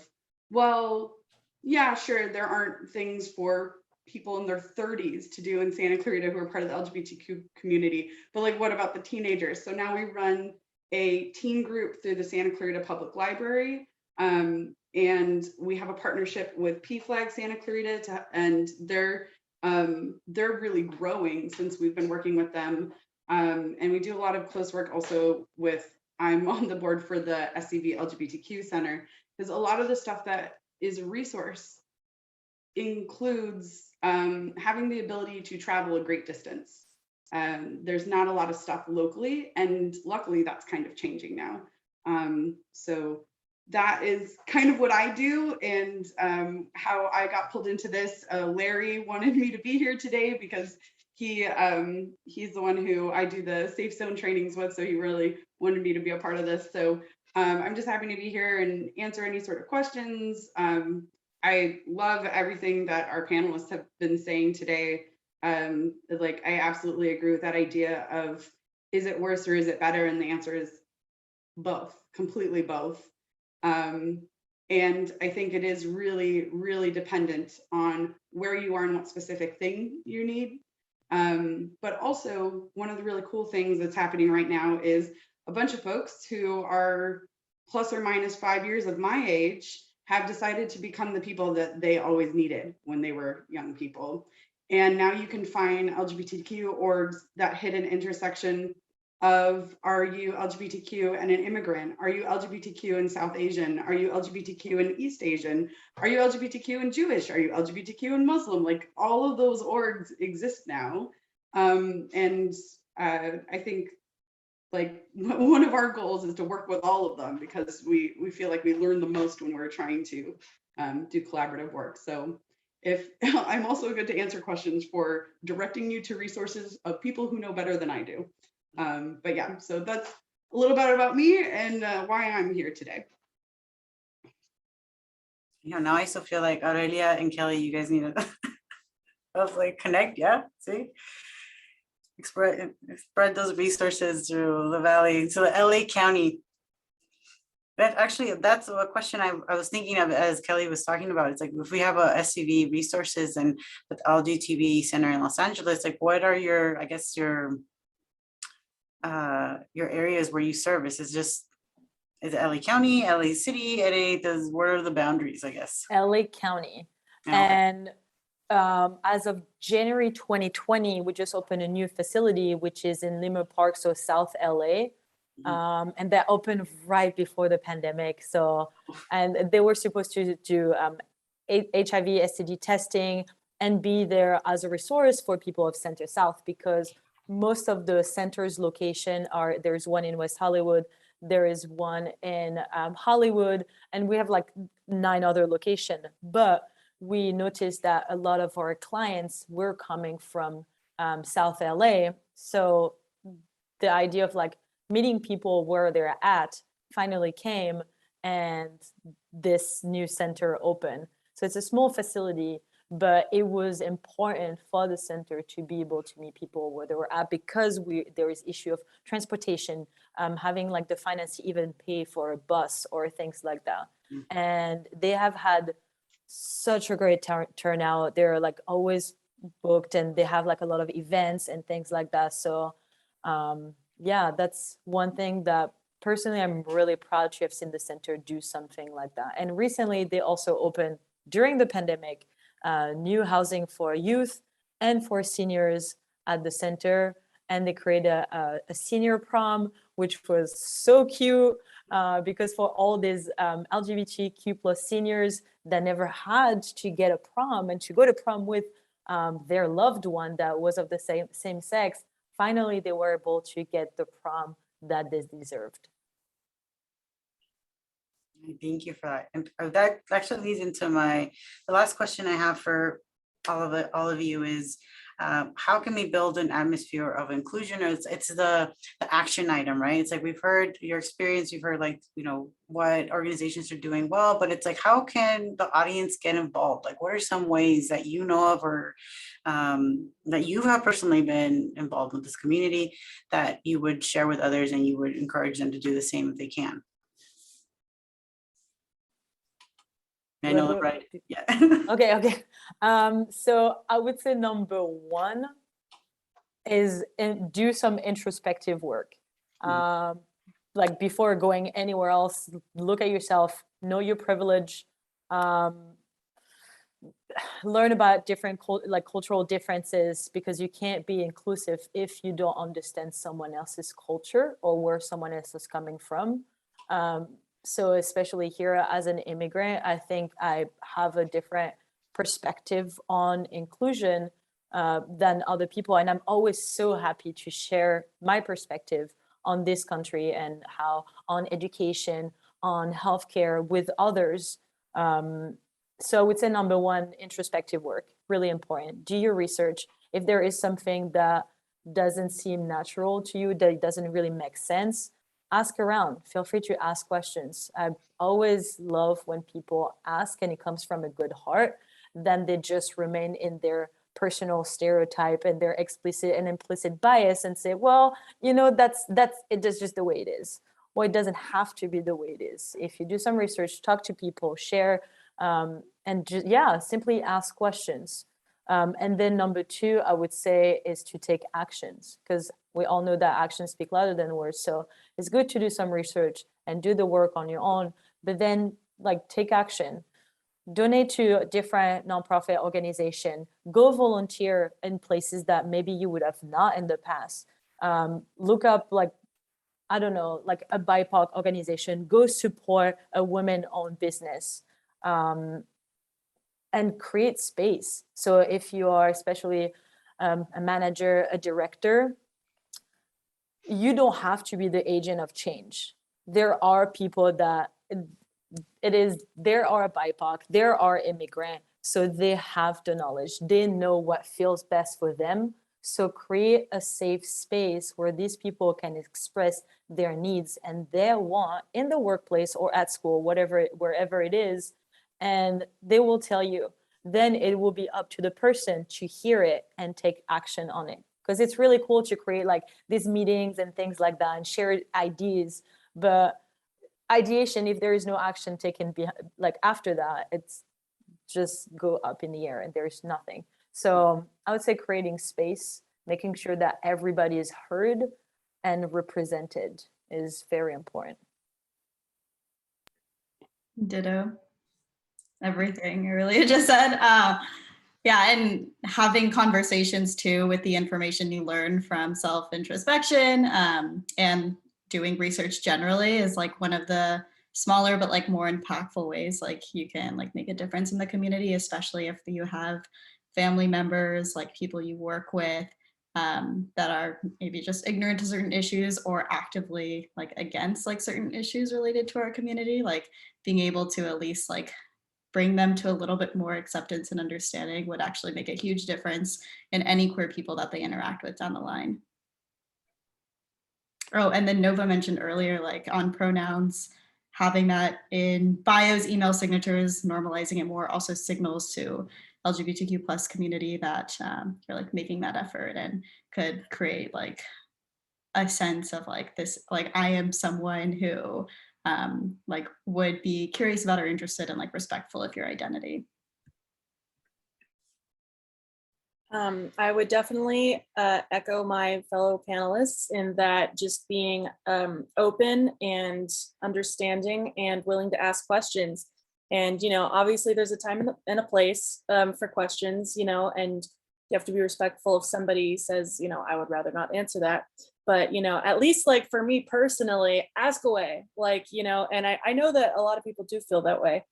[SPEAKER 5] well, yeah, sure, there aren't things for people in their 30s to do in Santa Clarita who are part of the LGBTQ community, but like, what about the teenagers? So now we run a teen group through the Santa Clarita Public Library, and we have a partnership with PFLAG Santa Clarita, and they're really growing since we've been working with them, and we do a lot of close work also with, I'm on the board for the SCV LGBTQ Center, because a lot of the stuff that is a resource includes having the ability to travel a great distance. There's not a lot of stuff locally, and luckily that's kind of changing now. So that is kind of what I do, and how I got pulled into this. Larry wanted me to be here today because he's the one who I do the Safe Zone trainings with, so he really wanted me to be a part of this. So I'm just happy to be here and answer any sort of questions. I love everything that our panelists have been saying today. Like, I absolutely agree with that idea of, is it worse or is it better? And the answer is both, completely both. And I think it is really, really dependent on where you are and what specific thing you need. But also, one of the really cool things that's happening right now is a bunch of folks who are plus or minus 5 years of my age have decided to become the people that they always needed when they were young people. And now you can find LGBTQ orgs that hit an intersection of, are you LGBTQ and an immigrant? Are you LGBTQ and South Asian? Are you LGBTQ and East Asian? Are you LGBTQ and Jewish? Are you LGBTQ and Muslim? Like, all of those orgs exist now. And I think, like, one of our goals is to work with all of them, because we feel like we learn the most when we're trying to do collaborative work. So if I'm also good to answer questions for directing you to resources of people who know better than I do. But yeah, so that's a little bit about me and why I'm here today.
[SPEAKER 1] Yeah, now I still feel like Aurelia and Kelly, you guys need to I was like, connect, yeah, see? spread those resources through the valley, to the LA County. That's a question I was thinking of as Kelly was talking about. It's like, if we have a SUV resources and with LGTB Center in Los Angeles, like what are your, I guess your areas where you service? Is it LA County, LA City, what are the boundaries, I guess?
[SPEAKER 2] LA County.
[SPEAKER 1] Okay.
[SPEAKER 2] And as of January 2020, we just opened a new facility, which is in Lima Park, so South LA. And that opened right before the pandemic. So, and they were supposed to do HIV, STD testing and be there as a resource for people of Center South, because most of the center's location there's one in West Hollywood, there is one in Hollywood, and we have like 9 other locations. But we noticed that a lot of our clients were coming from South LA. So the idea of like meeting people where they're at finally came, and this new center opened. So it's a small facility, but it was important for the center to be able to meet people where they were at, because there is issue of transportation, having like the finance to even pay for a bus or things like that. And they have had such a great turnout. They're like always booked, and they have like a lot of events and things like that. So yeah, that's one thing that personally I'm really proud to have seen the center do something like that. And recently they also opened, during the pandemic, new housing for youth and for seniors at the center. And they created a senior prom, which was so cute, because for all these LGBTQ plus seniors that never had to get a prom and to go to prom with their loved one that was of the same sex, finally they were able to get the prom that they deserved.
[SPEAKER 1] Thank you for that. And that actually leads into the last question I have for all of you is, how can we build an atmosphere of inclusion? It's the action item, right? It's like, we've heard your experience, you've heard like, what organizations are doing well, but it's like, how can the audience get involved? Like, what are some ways that you know of, or that you have personally been involved with this community, that you would share with others and you would encourage them to do the same if they can? I know, right? Yeah.
[SPEAKER 2] Okay. So I would say number one is do some introspective work. Like, before going anywhere else, look at yourself, know your privilege, learn about different cultural differences, because you can't be inclusive if you don't understand someone else's culture or where someone else is coming from. So especially here as an immigrant, I think I have a different perspective on inclusion than other people. And I'm always so happy to share my perspective on this country and how on education, on healthcare with others. So I would say number one, introspective work, really important. Do your research. If there is something that doesn't seem natural to you, that doesn't really make sense, ask around. Feel free to ask questions. I always love when people ask and it comes from a good heart, then they just remain in their personal stereotype and their explicit and implicit bias and say, well, that's just the way it is. Well, it doesn't have to be the way it is. If you do some research, talk to people, share, and just, simply ask questions. And then number two, I would say, is to take actions, because we all know that actions speak louder than words. So it's good to do some research and do the work on your own, but then take action. Donate to different nonprofit organizations. Go volunteer in places that maybe you would have not in the past. Look up a BIPOC organization. Go support a women-owned business. And create space. So if you are especially a manager, a director, you don't have to be the agent of change. There are people that there are BIPOC, there are immigrant, so they have the knowledge. They know what feels best for them. So create a safe space where these people can express their needs and their want in the workplace or at school, wherever it is, and they will tell you. Then it will be up to the person to hear it and take action on it. because it's really cool to create like these meetings and things like that and share ideas. But ideation, if there is no action taken like after that, it's just go up in the air and there's nothing. So I would say creating space, making sure that everybody is heard and represented is very important.
[SPEAKER 3] Ditto. Everything Aurelia just said. Yeah, and having conversations too with the information you learn from self-introspection and doing research generally is like one of the smaller but like more impactful ways like you can like make a difference in the community, especially if you have family members, like people you work with that are maybe just ignorant to certain issues or actively like against like certain issues related to our community. Like being able to at least like bring them to a little bit more acceptance and understanding would actually make a huge difference in any queer people that they interact with down the line. Oh, and then Nova mentioned earlier, like on pronouns, having that in bios, email signatures, normalizing it more also signals to LGBTQ plus community that you're like making that effort and could create like a sense of like this, like I am someone who like would be curious about or interested and like respectful of your identity.
[SPEAKER 4] I would definitely echo my fellow panelists in that just being open and understanding and willing to ask questions. And, you know, obviously there's a time and a place for questions, you know, and you have to be respectful if somebody says, you know, I would rather not answer that. But, you know, at least like for me personally, ask away, like, you know, and I know that a lot of people do feel that way.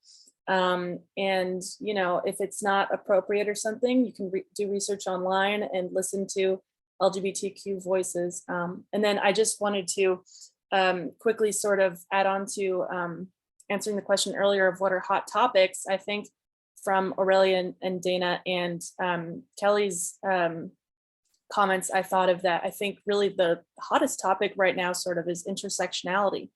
[SPEAKER 4] And, you know, if it's not appropriate or something, you can do research online and listen to LGBTQ voices. And then I just wanted to quickly sort of add on to answering the question earlier of what are hot topics. I think from Aurelia and Dana and Kelly's comments, I thought of that. I think really the hottest topic right now sort of is intersectionality.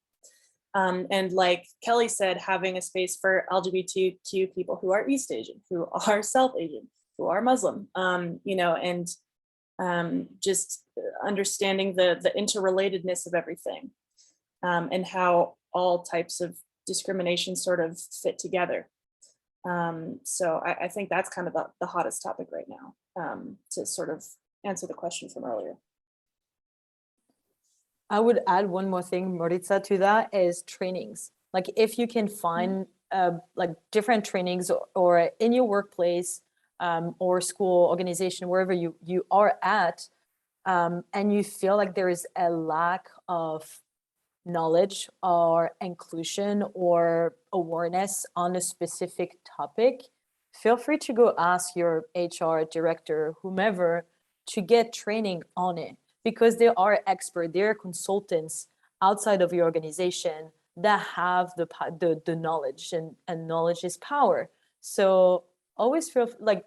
[SPEAKER 4] And like Kelly said, having a space for LGBTQ people who are East Asian, who are South Asian, who are Muslim, you know, and just understanding the interrelatedness of everything and how all types of discrimination sort of fit together. So I think that's kind of the hottest topic right now, to sort of answer the question from earlier.
[SPEAKER 2] I would add one more thing, Maritza, to that is trainings. Like if you can find like different trainings or in your workplace or school organization, wherever you are at, and you feel like there is a lack of knowledge or inclusion or awareness on a specific topic, feel free to go ask your HR director, whomever, to get training on it, because there are experts, there are consultants outside of your organization that have the knowledge, and knowledge is power. So always feel like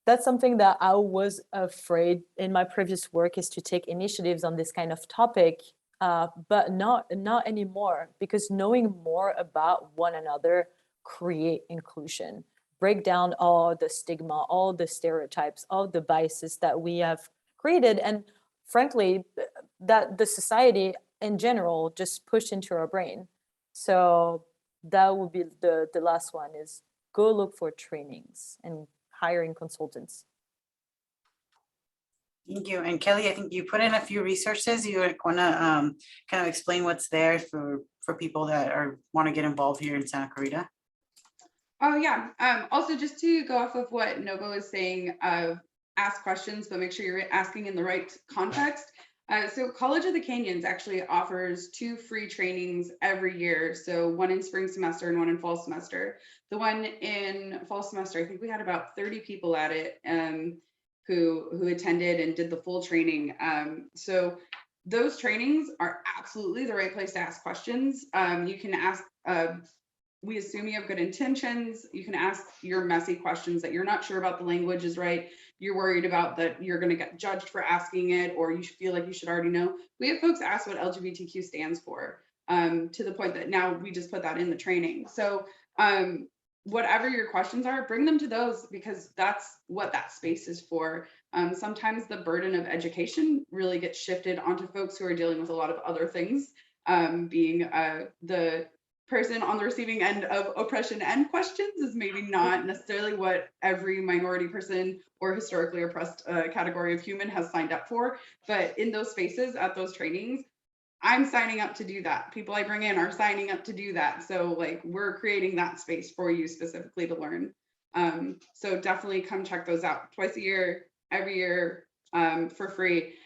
[SPEAKER 2] that's something that I was afraid in my previous work, is to take initiatives on this kind of topic, but not anymore, because knowing more about one another create inclusion, break down all the stigma, all the stereotypes, all the biases that we have created, and frankly, that the society in general just pushed into our brain. So that would be the last one, is go look for trainings and hiring consultants.
[SPEAKER 1] Thank you. And Kelly, I think you put in a few resources. You want to kind of explain what's there for people that want to get involved here in Santa Clarita?
[SPEAKER 5] Oh yeah. Also, just to go off of what Nova was saying, ask questions, but make sure you're asking in the right context. So College of the Canyons actually offers 2 free trainings every year. So one in spring semester and one in fall semester. The one in fall semester, I think we had about 30 people at it who attended and did the full training. So those trainings are absolutely the right place to ask questions. You can ask, we assume you have good intentions. You can ask your messy questions that you're not sure about the language is right. You're worried about that you're going to get judged for asking it, or you feel like you should already know. We have folks ask what LGBTQ stands for, to the point that now we just put that in the training. So whatever your questions are, bring them to those, because that's what that space is for. Sometimes the burden of education really gets shifted onto folks who are dealing with a lot of other things, being the person on the receiving end of oppression and questions is maybe not necessarily what every minority person or historically oppressed category of human has signed up for. But in those spaces, at those trainings, I'm signing up to do that. People I bring in are signing up to do that. So like, we're creating that space for you specifically to learn. So definitely come check those out twice a year, every year, for free.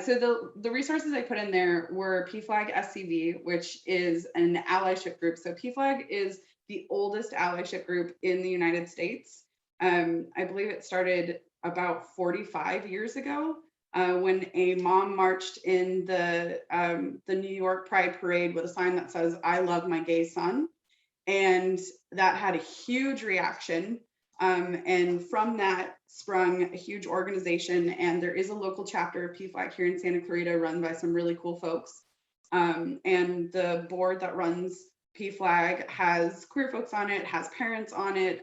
[SPEAKER 5] So the resources I put in there were PFLAG SCV, which is an allyship group. So PFLAG is the oldest allyship group in the United States. I believe it started about 45 years ago, when a mom marched in the New York Pride Parade with a sign that says, "I love my gay son." And that had a huge reaction. And from that sprung a huge organization, and there is a local chapter of PFLAG here in Santa Clarita run by some really cool folks. And the board that runs PFLAG has queer folks on it, has parents on it,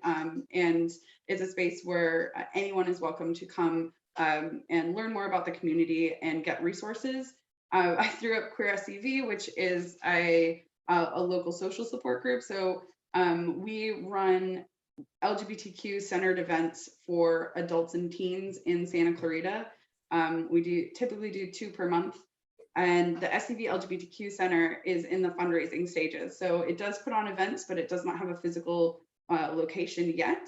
[SPEAKER 5] and is a space where anyone is welcome to come and learn more about the community and get resources. I threw up Queer SCV, which is a local social support group. So we run LGBTQ centered events for adults and teens in Santa Clarita. We typically do 2 per month. And the SCV LGBTQ Center is in the fundraising stages. So it does put on events, but it does not have a physical location yet.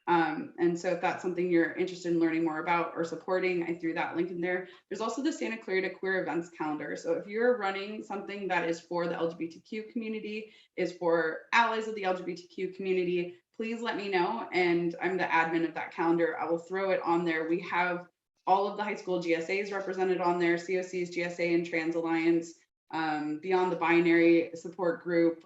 [SPEAKER 5] And so if that's something you're interested in learning more about or supporting, I threw that link in there. There's also the Santa Clarita Queer Events Calendar. So if you're running something that is for the LGBTQ community, is for allies of the LGBTQ community, please let me know. And I'm the admin of that calendar. I will throw it on there. We have all of the high school GSAs represented on there, COCs, GSA, and Trans Alliance, Beyond the Binary support group,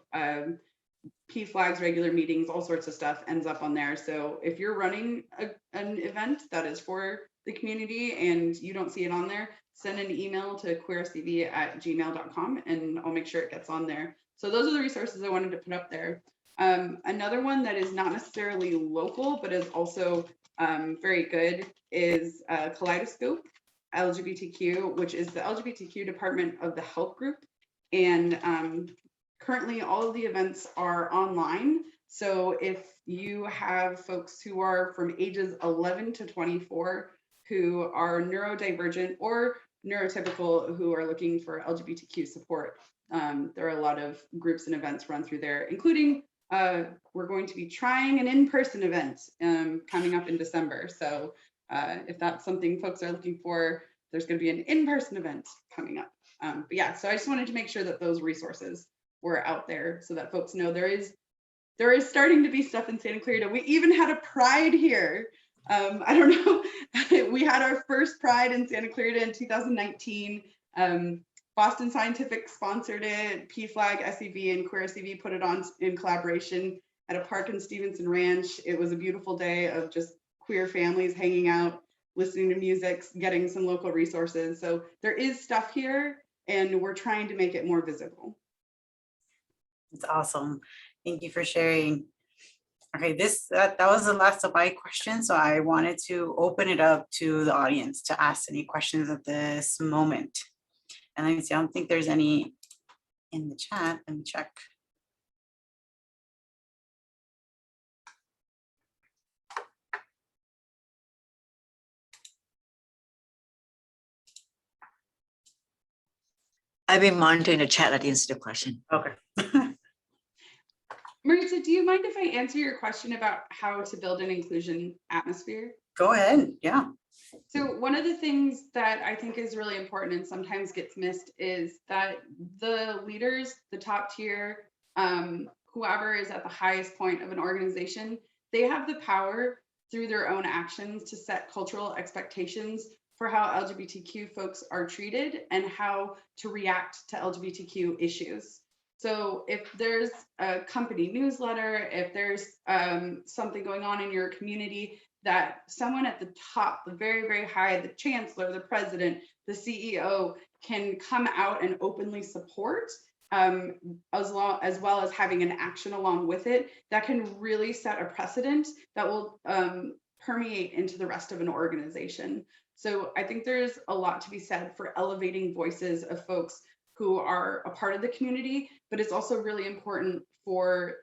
[SPEAKER 5] PFLAG's regular meetings, all sorts of stuff ends up on there. So if you're running an event that is for the community and you don't see it on there, send an email to queerscv@gmail.com and I'll make sure it gets on there. So those are the resources I wanted to put up there. Another one that is not necessarily local, but is also very good is Kaleidoscope LGBTQ, which is the LGBTQ department of the health group. And currently all of the events are online. So if you have folks who are from ages 11 to 24 who are neurodivergent or neurotypical who are looking for LGBTQ support, there are a lot of groups and events run through there, including we're going to be trying an in-person event coming up in December. So if that's something folks are looking for, there's going to be an in-person event coming up. But yeah, so I just wanted to make sure that those resources were out there so that folks know there is starting to be stuff in Santa Clarita. We even had a pride here. I don't know. We had our first pride in Santa Clarita in 2019. Boston Scientific sponsored it. PFLAG, SCV, and Queer SCV put it on in collaboration at a park in Stevenson Ranch. It was a beautiful day of just queer families hanging out, listening to music, getting some local resources. So there is stuff here, and we're trying to make it more visible.
[SPEAKER 1] It's awesome. Thank you for sharing. Okay, that was the last of my questions. So I wanted to open it up to the audience to ask any questions at this moment. And let me see, I don't think there's any in the chat. Let me check.
[SPEAKER 6] I've been monitoring the chat. I didn't see the question.
[SPEAKER 1] Okay.
[SPEAKER 5] Marisa, do you mind if I answer your question about how to build an inclusion atmosphere?
[SPEAKER 1] Go ahead. Yeah.
[SPEAKER 5] So one of the things that I think is really important and sometimes gets missed is that the leaders, the top tier, whoever is at the highest point of an organization, they have the power through their own actions to set cultural expectations for how LGBTQ folks are treated and how to react to LGBTQ issues. So if there's a company newsletter, if there's something going on in your community that someone at the top, the very, very high, the chancellor, the president, the CEO can come out and openly support, as well as having an action along with it that can really set a precedent that will permeate into the rest of an organization. So I think there's a lot to be said for elevating voices of folks who are a part of the community, but it's also really important for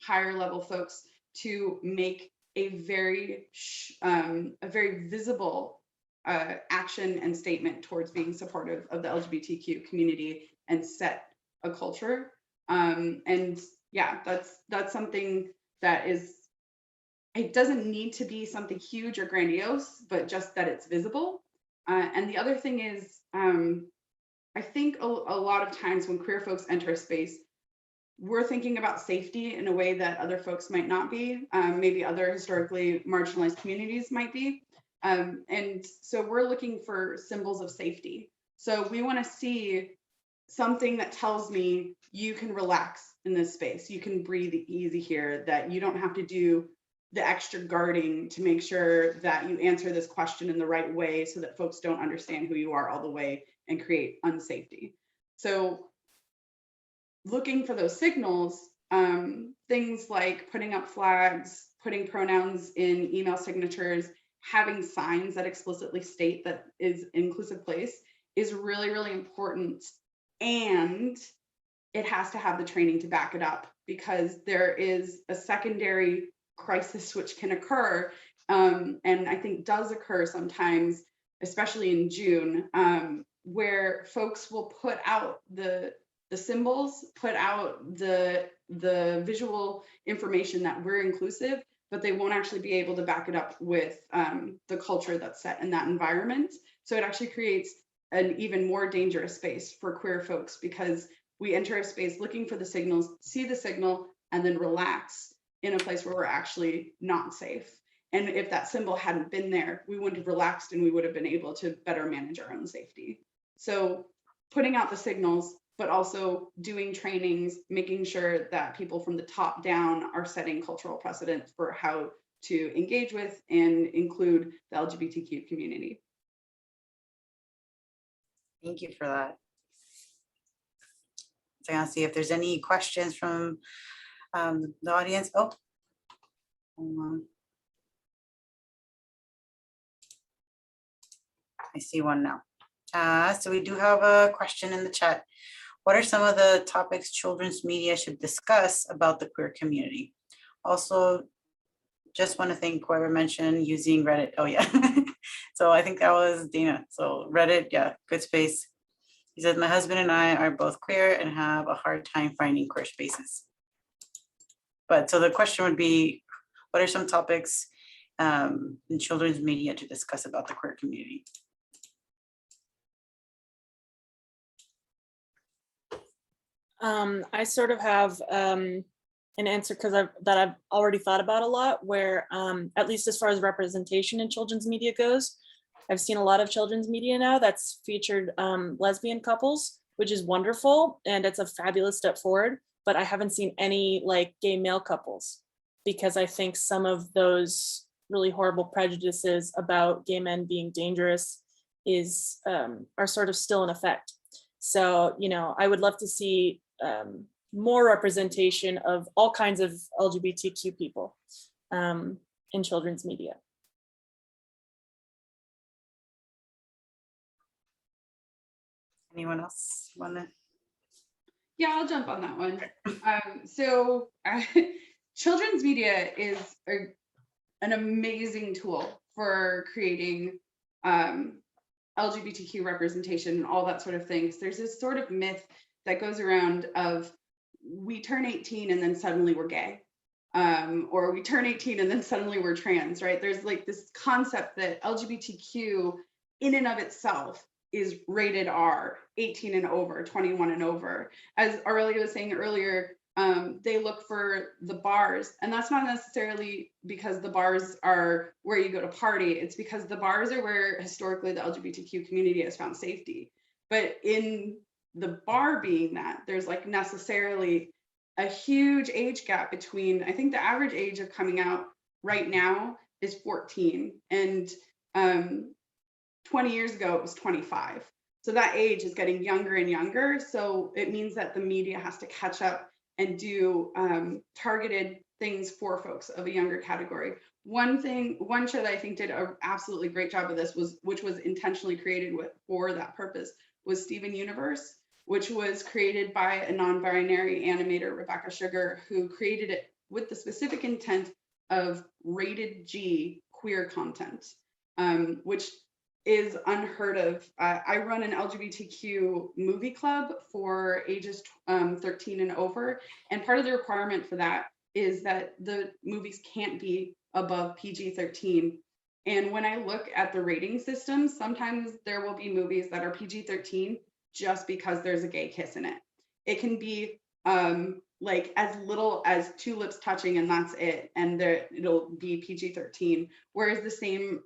[SPEAKER 5] higher level folks to make a very visible action and statement towards being supportive of the LGBTQ community and set a culture. And yeah, that's something that is, it doesn't need to be something huge or grandiose, but just that it's visible. And the other thing is, I think a lot of times when queer folks enter a space, we're thinking about safety in a way that other folks might not be, maybe other historically marginalized communities might be. And so we're looking for symbols of safety. So we want to see something that tells me you can relax in this space, you can breathe easy here, that you don't have to do the extra guarding to make sure that you answer this question in the right way so that folks don't understand who you are all the way and create unsafety. So looking for those signals, things like putting up flags, putting pronouns in email signatures, having signs that explicitly state that is inclusive place is really, really important. And it has to have the training to back it up, because there is a secondary crisis which can occur, and I think does occur sometimes, especially in June, where folks will put out the symbols, put out the visual information that we're inclusive, but they won't actually be able to back it up with the culture that's set in that environment. So it actually creates an even more dangerous space for queer folks, because we enter a space looking for the signals, see the signal, and then relax in a place where we're actually not safe. And if that symbol hadn't been there, we wouldn't have relaxed and we would have been able to better manage our own safety. So putting out the signals, but also doing trainings, making sure that people from the top down are setting cultural precedent for how to engage with and include the LGBTQ community.
[SPEAKER 1] Thank you for that. So I'm gonna see if there's any questions from the audience. Oh, hold on. I see one now. So we do have a question in the chat. What are some of the topics children's media should discuss about the queer community? Also, just want to thank whoever mentioned using Reddit. Oh yeah. So I think that was Dana. So Reddit, yeah, good space. He said, my husband and I are both queer and have a hard time finding queer spaces. But so the question would be, what are some topics in children's media to discuss about the queer community?
[SPEAKER 4] I sort of have an answer because I've already thought about a lot, where at least as far as representation in children's media goes, I've seen a lot of children's media now that's featured lesbian couples, which is wonderful, and it's a fabulous step forward, but I haven't seen any like gay male couples, because I think some of those really horrible prejudices about gay men being dangerous are sort of still in effect. So, you know, I would love to see more representation of all kinds of LGBTQ people in children's media.
[SPEAKER 1] Anyone else want to?
[SPEAKER 5] Yeah, I'll jump on that one. So children's media is an amazing tool for creating LGBTQ representation and all that sort of things. There's this sort of myth that goes around of we turn 18 and then suddenly we're gay, or we turn 18 and then suddenly we're trans, right? There's like this concept that LGBTQ in and of itself is rated R, 18 and over, 21 and over. As Aurelia was saying earlier, they look for the bars, and that's not necessarily because the bars are where you go to party. It's because the bars are where historically the LGBTQ community has found safety. But in the bar being that, there's like necessarily a huge age gap between, I think the average age of coming out right now is 14, and 20 years ago it was 25. So that age is getting younger and younger. So it means that the media has to catch up and do targeted things for folks of a younger category. One show that I think did an absolutely great job of this which was intentionally created for that purpose, was Steven Universe, which was created by a non-binary animator, Rebecca Sugar, who created it with the specific intent of rated G queer content, which is unheard of. I run an LGBTQ movie club for ages 13 and over, and part of the requirement for that is that the movies can't be above PG-13. And when I look at the rating system, sometimes there will be movies that are PG-13 just because there's a gay kiss in it. It can be like as little as 2 lips touching and that's it, and it'll be PG-13. Whereas the same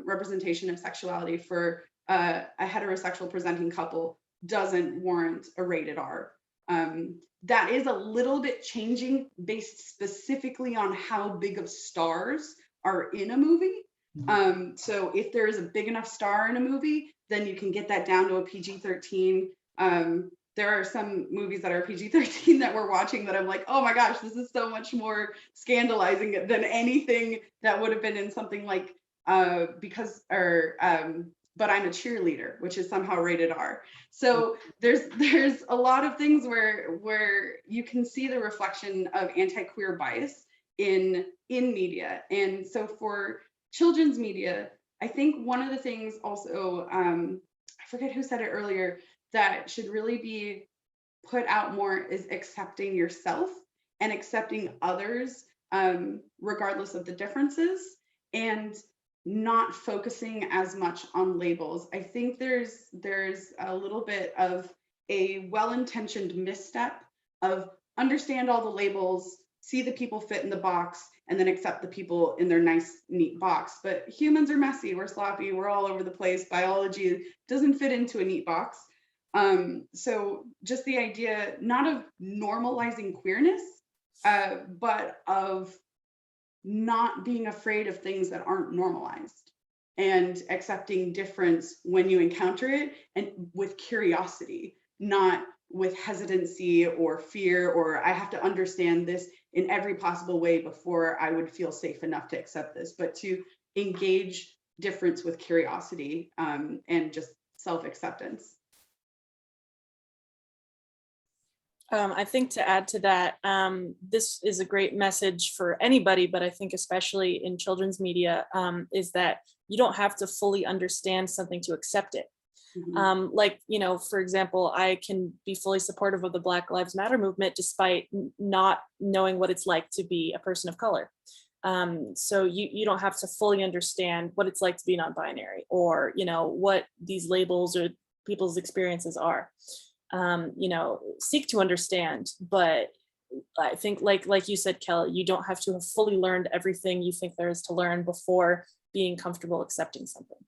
[SPEAKER 5] representation of sexuality for a heterosexual presenting couple doesn't warrant a rated R. That is a little bit changing based specifically on how big of stars are in a movie. So if there is a big enough star in a movie, then you can get that down to a PG-13. There are some movies that are PG-13 that we're watching that I'm like, oh my gosh, this is so much more scandalizing than anything that would have been in something like But I'm a Cheerleader, which is somehow rated R. So there's a lot of things where you can see the reflection of anti-queer bias in media. And so for children's media, I think one of the things also, I forget who said it earlier, that should really be put out more is accepting yourself and accepting others, regardless of the differences, and not focusing as much on labels. I think there's a little bit of a well-intentioned misstep of understand all the labels, see the people fit in the box, and then accept the people in their nice, neat box. But humans are messy, we're sloppy, we're all over the place. Biology doesn't fit into a neat box. So just the idea, not of normalizing queerness, but of not being afraid of things that aren't normalized and accepting difference when you encounter it, and with curiosity, not with hesitancy or fear, or I have to understand this in every possible way before I would feel safe enough to accept this, but to engage difference with curiosity, and just self-acceptance.
[SPEAKER 4] I think to add to that, this is a great message for anybody, but I think especially in children's media, is that you don't have to fully understand something to accept it. Like, for example, I can be fully supportive of the Black Lives Matter movement despite not knowing what it's like to be a person of color. So you don't have to fully understand what it's like to be non-binary, or, what these labels or people's experiences are. Seek to understand, but I think like you said, Kelly, you don't have to have fully learned everything you think there is to learn before being comfortable accepting something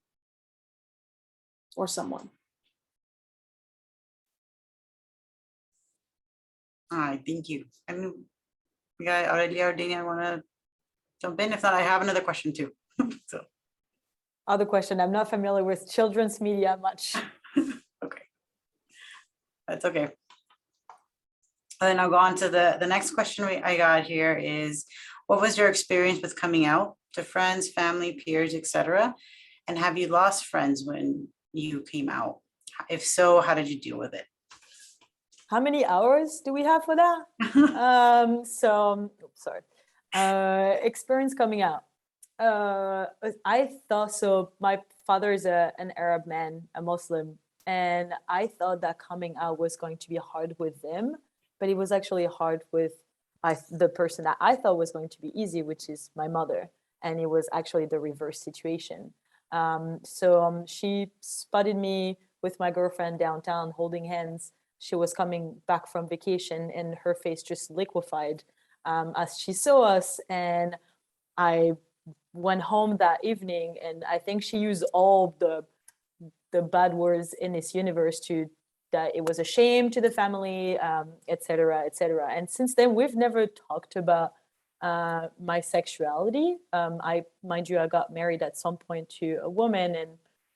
[SPEAKER 4] or someone.
[SPEAKER 1] All right, thank you. And we got Aurelia or Dania, want to jump in? If not, I have another question too. So.
[SPEAKER 2] Other question, I'm not familiar with children's media much.
[SPEAKER 1] Okay. That's okay. And then I'll go on to the next question I got here is, what was your experience with coming out to friends, family, peers, etc.? And have you lost friends when you came out? If so, how did you deal with it?
[SPEAKER 2] How many hours do we have for that? Experience coming out. I thought so. My father is an Arab man, a Muslim, and I thought that coming out was going to be hard with them, but it was actually hard with the person that I thought was going to be easy, which is my mother, and it was actually the reverse situation. She spotted me with my girlfriend downtown holding hands. She was coming back from vacation and her face just liquefied as she saw us. And I went home that evening, and I think she used all the bad words in this universe that it was a shame to the family, et cetera, et cetera. And since then, we've never talked about my sexuality. Mind you, I got married at some point to a woman, and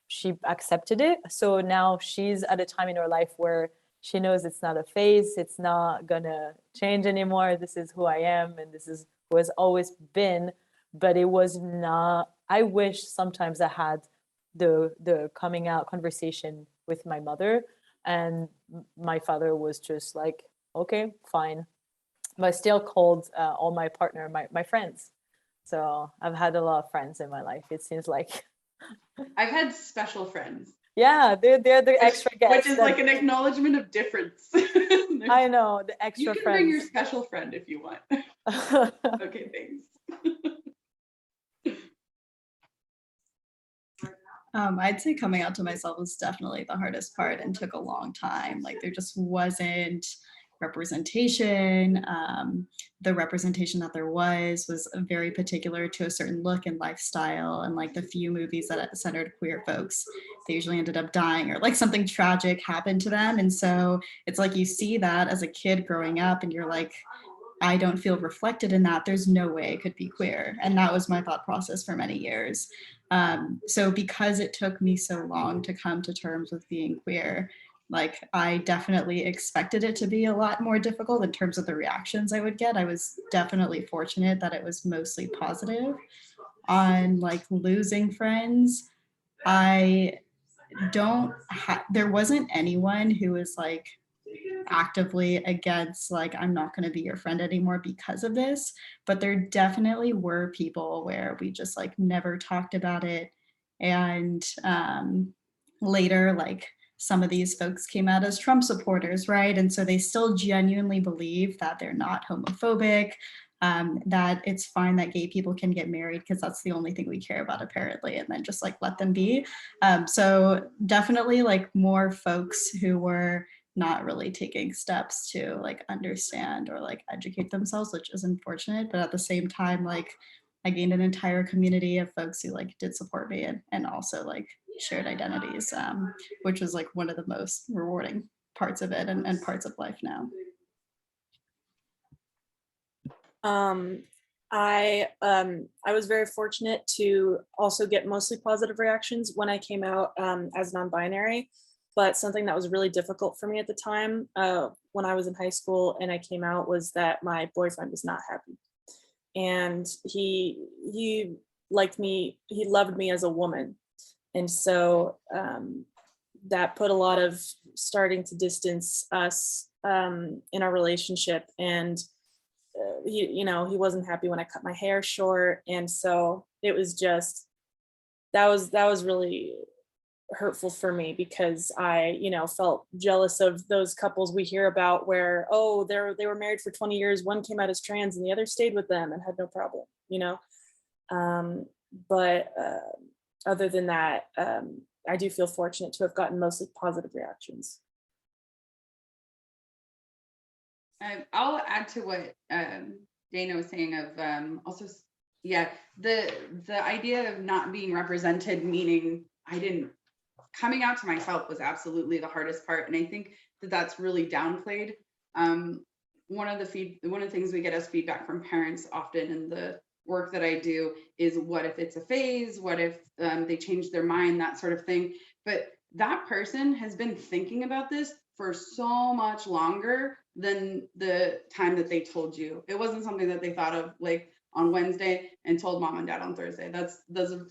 [SPEAKER 2] she accepted it. So now she's at a time in her life where she knows it's not a phase, it's not gonna change anymore. This is who I am, and this is who has always been. But it was not, I wish sometimes I had the coming out conversation with my mother, and my father was just like, okay, fine. But I still called all my partner, my friends. So I've had a lot of friends in my life, it seems like.
[SPEAKER 5] I've had special friends.
[SPEAKER 2] Yeah, they're the extra guests.
[SPEAKER 5] Which is like an acknowledgement of difference.
[SPEAKER 2] I know, the extra
[SPEAKER 5] You can
[SPEAKER 2] friends.
[SPEAKER 5] bring your special friend if you want. Okay, thanks.
[SPEAKER 3] I'd say coming out to myself was definitely the hardest part and took a long time. Like there just wasn't representation. The representation that there was very particular to a certain look and lifestyle, and like the few movies that centered queer folks, they usually ended up dying or like something tragic happened to them. And so it's like you see that as a kid growing up and you're like, I don't feel reflected in that. There's no way it could be queer. And that was my thought process for many years. So because it took me so long to come to terms with being queer, like I definitely expected it to be a lot more difficult in terms of the reactions I would get. I was definitely fortunate that it was mostly positive. On like losing friends, there wasn't anyone who was like actively against like, I'm not going to be your friend anymore because of this, but there definitely were people where we just like never talked about it. And later, like some of these folks came out as Trump supporters, right? And so they still genuinely believe that they're not homophobic, that it's fine that gay people can get married because that's the only thing we care about apparently, and then just like let them be. So definitely like more folks who were not really taking steps to like understand or like educate themselves, which is unfortunate. But at the same time, like I gained an entire community of folks who like did support me and also like shared identities, which was like one of the most rewarding parts of it and parts of life now.
[SPEAKER 4] I was very fortunate to also get mostly positive reactions when I came out as non-binary, but something that was really difficult for me at the time when I was in high school and I came out was that my boyfriend was not happy. And he liked me, he loved me as a woman. And so that put a lot of starting to distance us in our relationship. And he wasn't happy when I cut my hair short. And so it was just, that was really hurtful for me because I, felt jealous of those couples we hear about where, oh, they were married for 20 years, one came out as trans and the other stayed with them and had no problem, but other than that, I do feel fortunate to have gotten mostly positive reactions.
[SPEAKER 5] I'll add to what Dana was saying of also, yeah, the idea of not being represented, meaning coming out to myself was absolutely the hardest part. And I think that that's really downplayed. One of the things we get as feedback from parents often in the work that I do is what if it's a phase? What if they change their mind, that sort of thing. But that person has been thinking about this for so much longer than the time that they told you. It wasn't something that they thought of like on Wednesday and told mom and dad on Thursday.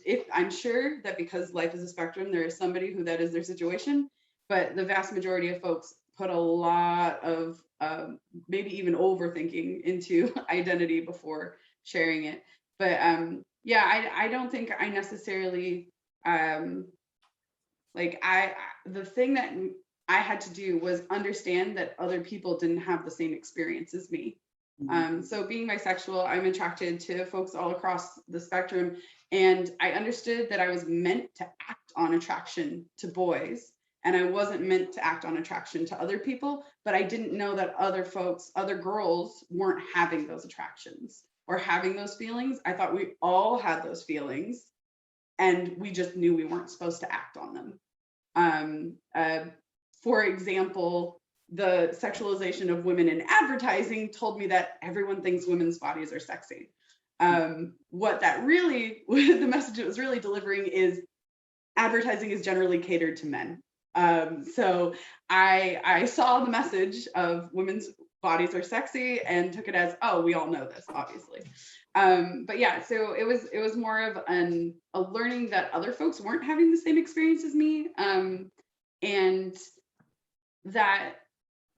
[SPEAKER 5] If I'm sure that because life is a spectrum, there is somebody who that is their situation, but the vast majority of folks put a lot of maybe even overthinking into identity before sharing it. But yeah, I don't think I necessarily the thing that I had to do was understand that other people didn't have the same experience as me. So being bisexual, I'm attracted to folks all across the spectrum. And I understood that I was meant to act on attraction to boys, and I wasn't meant to act on attraction to other people, but I didn't know that other girls weren't having those attractions or having those feelings. I thought we all had those feelings and we just knew we weren't supposed to act on them. For example, the sexualization of women in advertising told me that everyone thinks women's bodies are sexy. What that really, the message it was really delivering is advertising is generally catered to men. So I saw the message of women's bodies are sexy and took it as, oh, we all know this, obviously. But yeah, so it was more of a learning that other folks weren't having the same experience as me, and that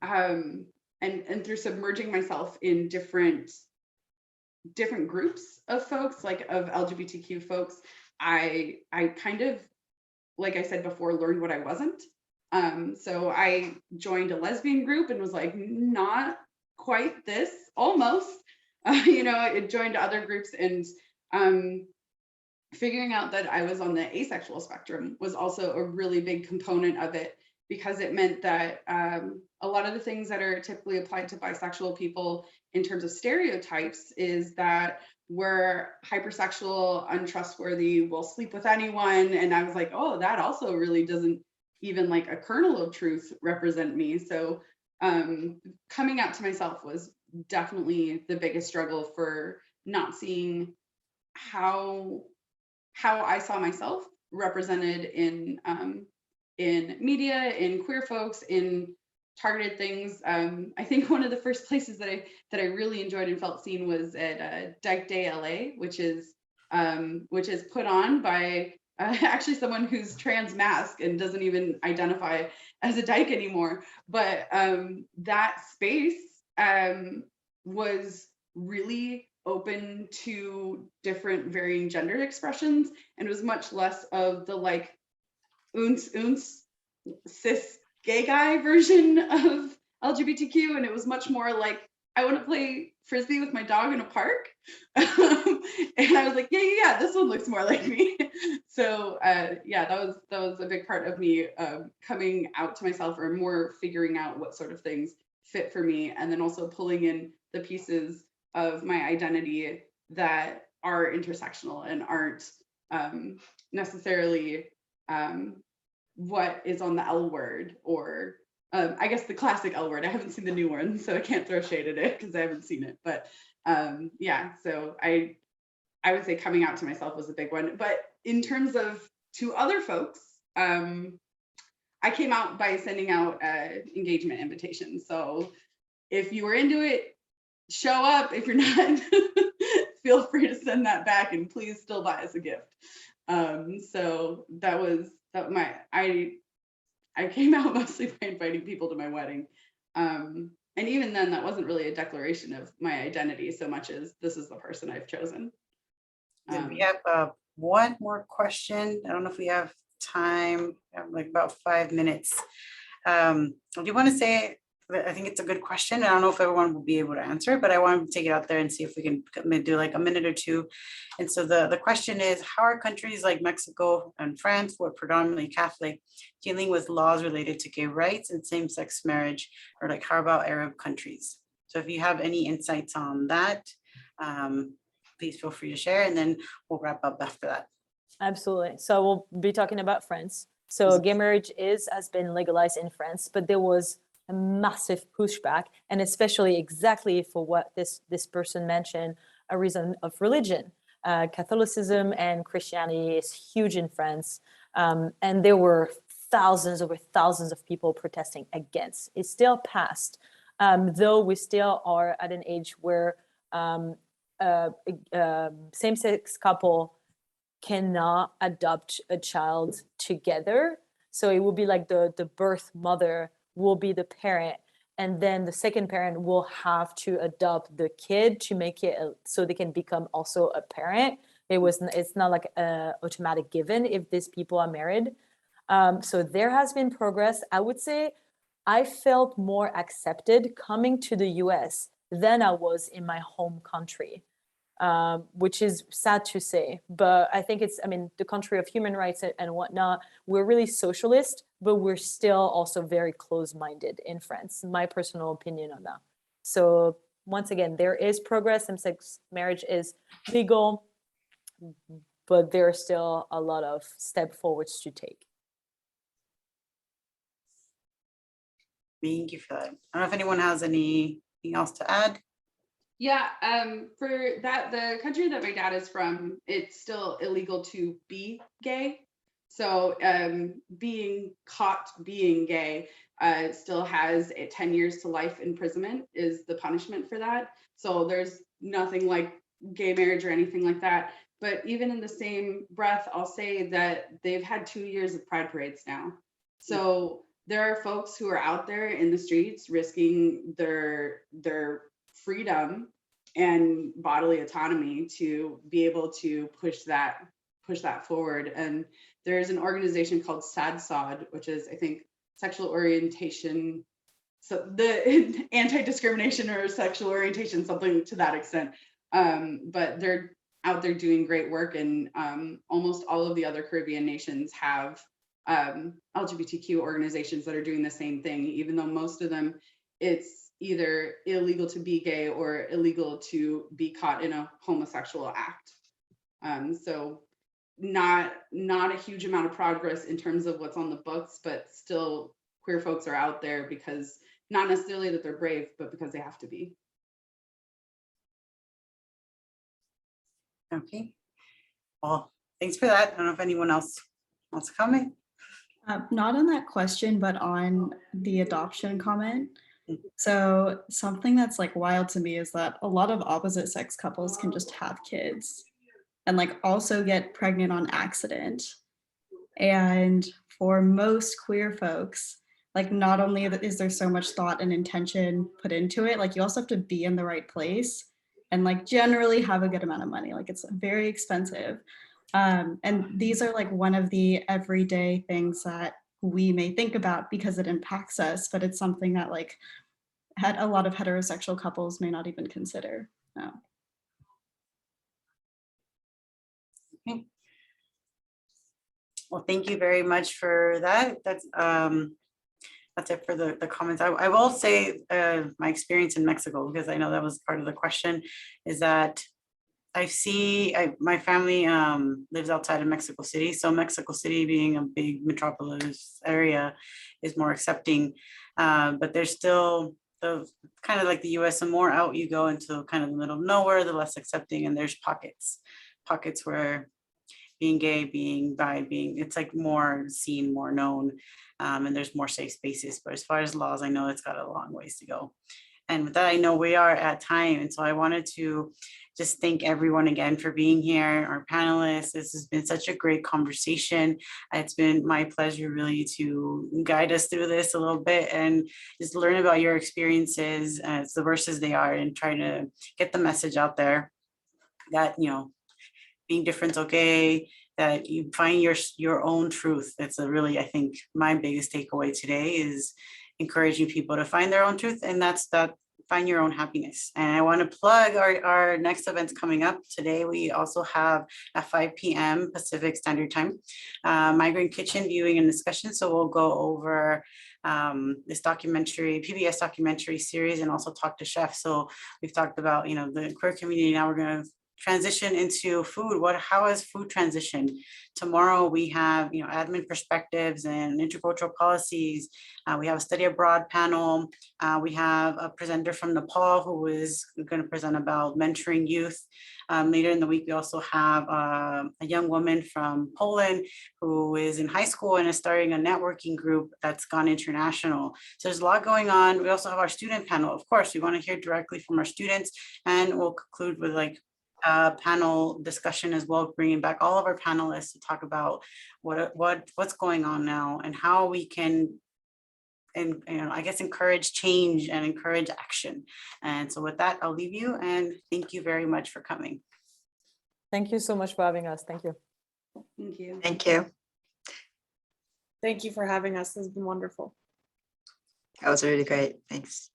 [SPEAKER 5] and through submerging myself in different groups of folks, like of LGBTQ folks, I kind of, like I said before, learned what I wasn't. So I joined a lesbian group and was like, not quite this, almost. You know, I joined other groups, and figuring out that I was on the asexual spectrum was also a really big component of it, because it meant that a lot of the things that are typically applied to bisexual people in terms of stereotypes is that we're hypersexual, untrustworthy, we'll sleep with anyone. And I was like, oh, that also really doesn't even like a kernel of truth represent me. So coming out to myself was definitely the biggest struggle for not seeing how I saw myself represented in media, in queer folks, in targeted things. I think one of the first places that I really enjoyed and felt seen was at Dyke Day LA, which is put on by actually someone who's trans mask and doesn't even identify as a dyke anymore. But that space was really open to different varying gender expressions, and it was much less of the like cis gay guy version of LGBTQ, and it was much more like, I want to play frisbee with my dog in a park. And I was like, yeah, this one looks more like me. So yeah, that was a big part of me coming out to myself, or more figuring out what sort of things fit for me, and then also pulling in the pieces of my identity that are intersectional and aren't necessarily what is on the L word, or I guess the classic L word. I haven't seen the new one, so I can't throw shade at it because I haven't seen it. But yeah, so I would say coming out to myself was a big one. But in terms of to other folks, I came out by sending out engagement invitations. So if you were into it, show up. If you're not, feel free to send that back, and please still buy us a gift. So I came out mostly by inviting people to my wedding. And even then, that wasn't really a declaration of my identity so much as this is the person I've chosen.
[SPEAKER 1] We have one more question. I don't know if we have time. We have like about 5 minutes. Do you want to say, I think it's a good question. I don't know if everyone will be able to answer it, but I want to take it out there and see if we can do like a minute or two. And so the question is, how are countries like Mexico and France, who are predominantly Catholic, dealing with laws related to gay rights and same-sex marriage? Or like, how about Arab countries? So if you have any insights on that, please feel free to share, and then we'll wrap up after that.
[SPEAKER 2] Absolutely. So we'll be talking about France. So gay marriage has been legalized in France, but there was a massive pushback, and especially exactly for what this person mentioned, a reason of religion. Catholicism and Christianity is huge in France, and there were over thousands of people protesting against. It's still passed, though we still are at an age where same-sex couple cannot adopt a child together. So it will be like the birth mother will be the parent, and then the second parent will have to adopt the kid to make it so they can become also a parent. It's not like an automatic given if these people are married. So there has been progress. I would say I felt more accepted coming to the US than I was in my home country. Which is sad to say, but I think the country of human rights and whatnot, we're really socialist, but we're still also very close-minded in France, my personal opinion on that. So once again, there is progress. Same-sex marriage is legal, but there are still a lot of step forwards to take.
[SPEAKER 1] Thank you for that. I don't know if anyone has anything else to add.
[SPEAKER 5] Yeah, for that, the country that my dad is from, it's still illegal to be gay. So being caught being gay still has 10 years to life imprisonment is the punishment for that. So there's nothing like gay marriage or anything like that. But even in the same breath, I'll say that they've had 2 years of pride parades now. So there are folks who are out there in the streets risking their freedom and bodily autonomy to be able to push that forward. And there's an organization called SADSOD, which is, I think, sexual orientation, so the anti-discrimination or sexual orientation, something to that extent. But they're out there doing great work, and almost all of the other Caribbean nations have LGBTQ organizations that are doing the same thing, even though most of them, it's either illegal to be gay or illegal to be caught in a homosexual act. So not a huge amount of progress in terms of what's on the books, but still queer folks are out there because not necessarily that they're brave, but because they have to be.
[SPEAKER 1] Okay. Well, thanks for that. I don't know if anyone else wants to comment.
[SPEAKER 3] Not on that question, but on the adoption comment. So something that's like wild to me is that a lot of opposite sex couples can just have kids and like also get pregnant on accident. And for most queer folks, like not only is there so much thought and intention put into it, like you also have to be in the right place and like generally have a good amount of money. Like it's very expensive. And these are like one of the everyday things that we may think about because it impacts us, but it's something that like a lot of heterosexual couples may not even consider. No.
[SPEAKER 1] Okay. Well, thank you very much for that. That's it for the comments. I will say my experience in Mexico, because I know that was part of the question, is that I see my family lives outside of Mexico City. So Mexico City being a big metropolis area is more accepting, but there's still the kind of like the US, the more out you go into kind of the middle of nowhere, the less accepting, and there's pockets where being gay, being bi, it's like more seen, more known, and there's more safe spaces. But as far as laws, I know it's got a long ways to go. And with that, I know we are at time. And so I wanted to just thank everyone again for being here, our panelists. This has been such a great conversation. It's been my pleasure really to guide us through this a little bit and just learn about your experiences as diverse as they are, and try to get the message out there that, you know, being different's okay, that you find your own truth. That's a really, I think, my biggest takeaway today is encouraging people to find their own truth, and that's that, find your own happiness. And I want to plug our next events coming up. Today we also have at 5 p.m. Pacific Standard Time, Migrant Kitchen viewing and discussion. So we'll go over this documentary, PBS documentary series, and also talk to chefs. So we've talked about, you know, the queer community. Now we're going to transition into food. How has food transitioned? Tomorrow we have, you know, admin perspectives and intercultural policies. We have a study abroad panel. We have a presenter from Nepal who is going to present about mentoring youth. Later in the week, we also have a young woman from Poland who is in high school and is starting a networking group that's gone international. So there's a lot going on. We also have our student panel. Of course, we want to hear directly from our students, and we'll conclude with like panel discussion as well, bringing back all of our panelists to talk about what's going on now and how we can, and you know, I guess encourage change and encourage action. And so with that, I'll leave you, and thank you very much for coming.
[SPEAKER 2] Thank you so much for having us. Thank you.
[SPEAKER 5] Thank you.
[SPEAKER 6] Thank you.
[SPEAKER 4] Thank you for having us. This has been wonderful.
[SPEAKER 6] That was really great. Thanks.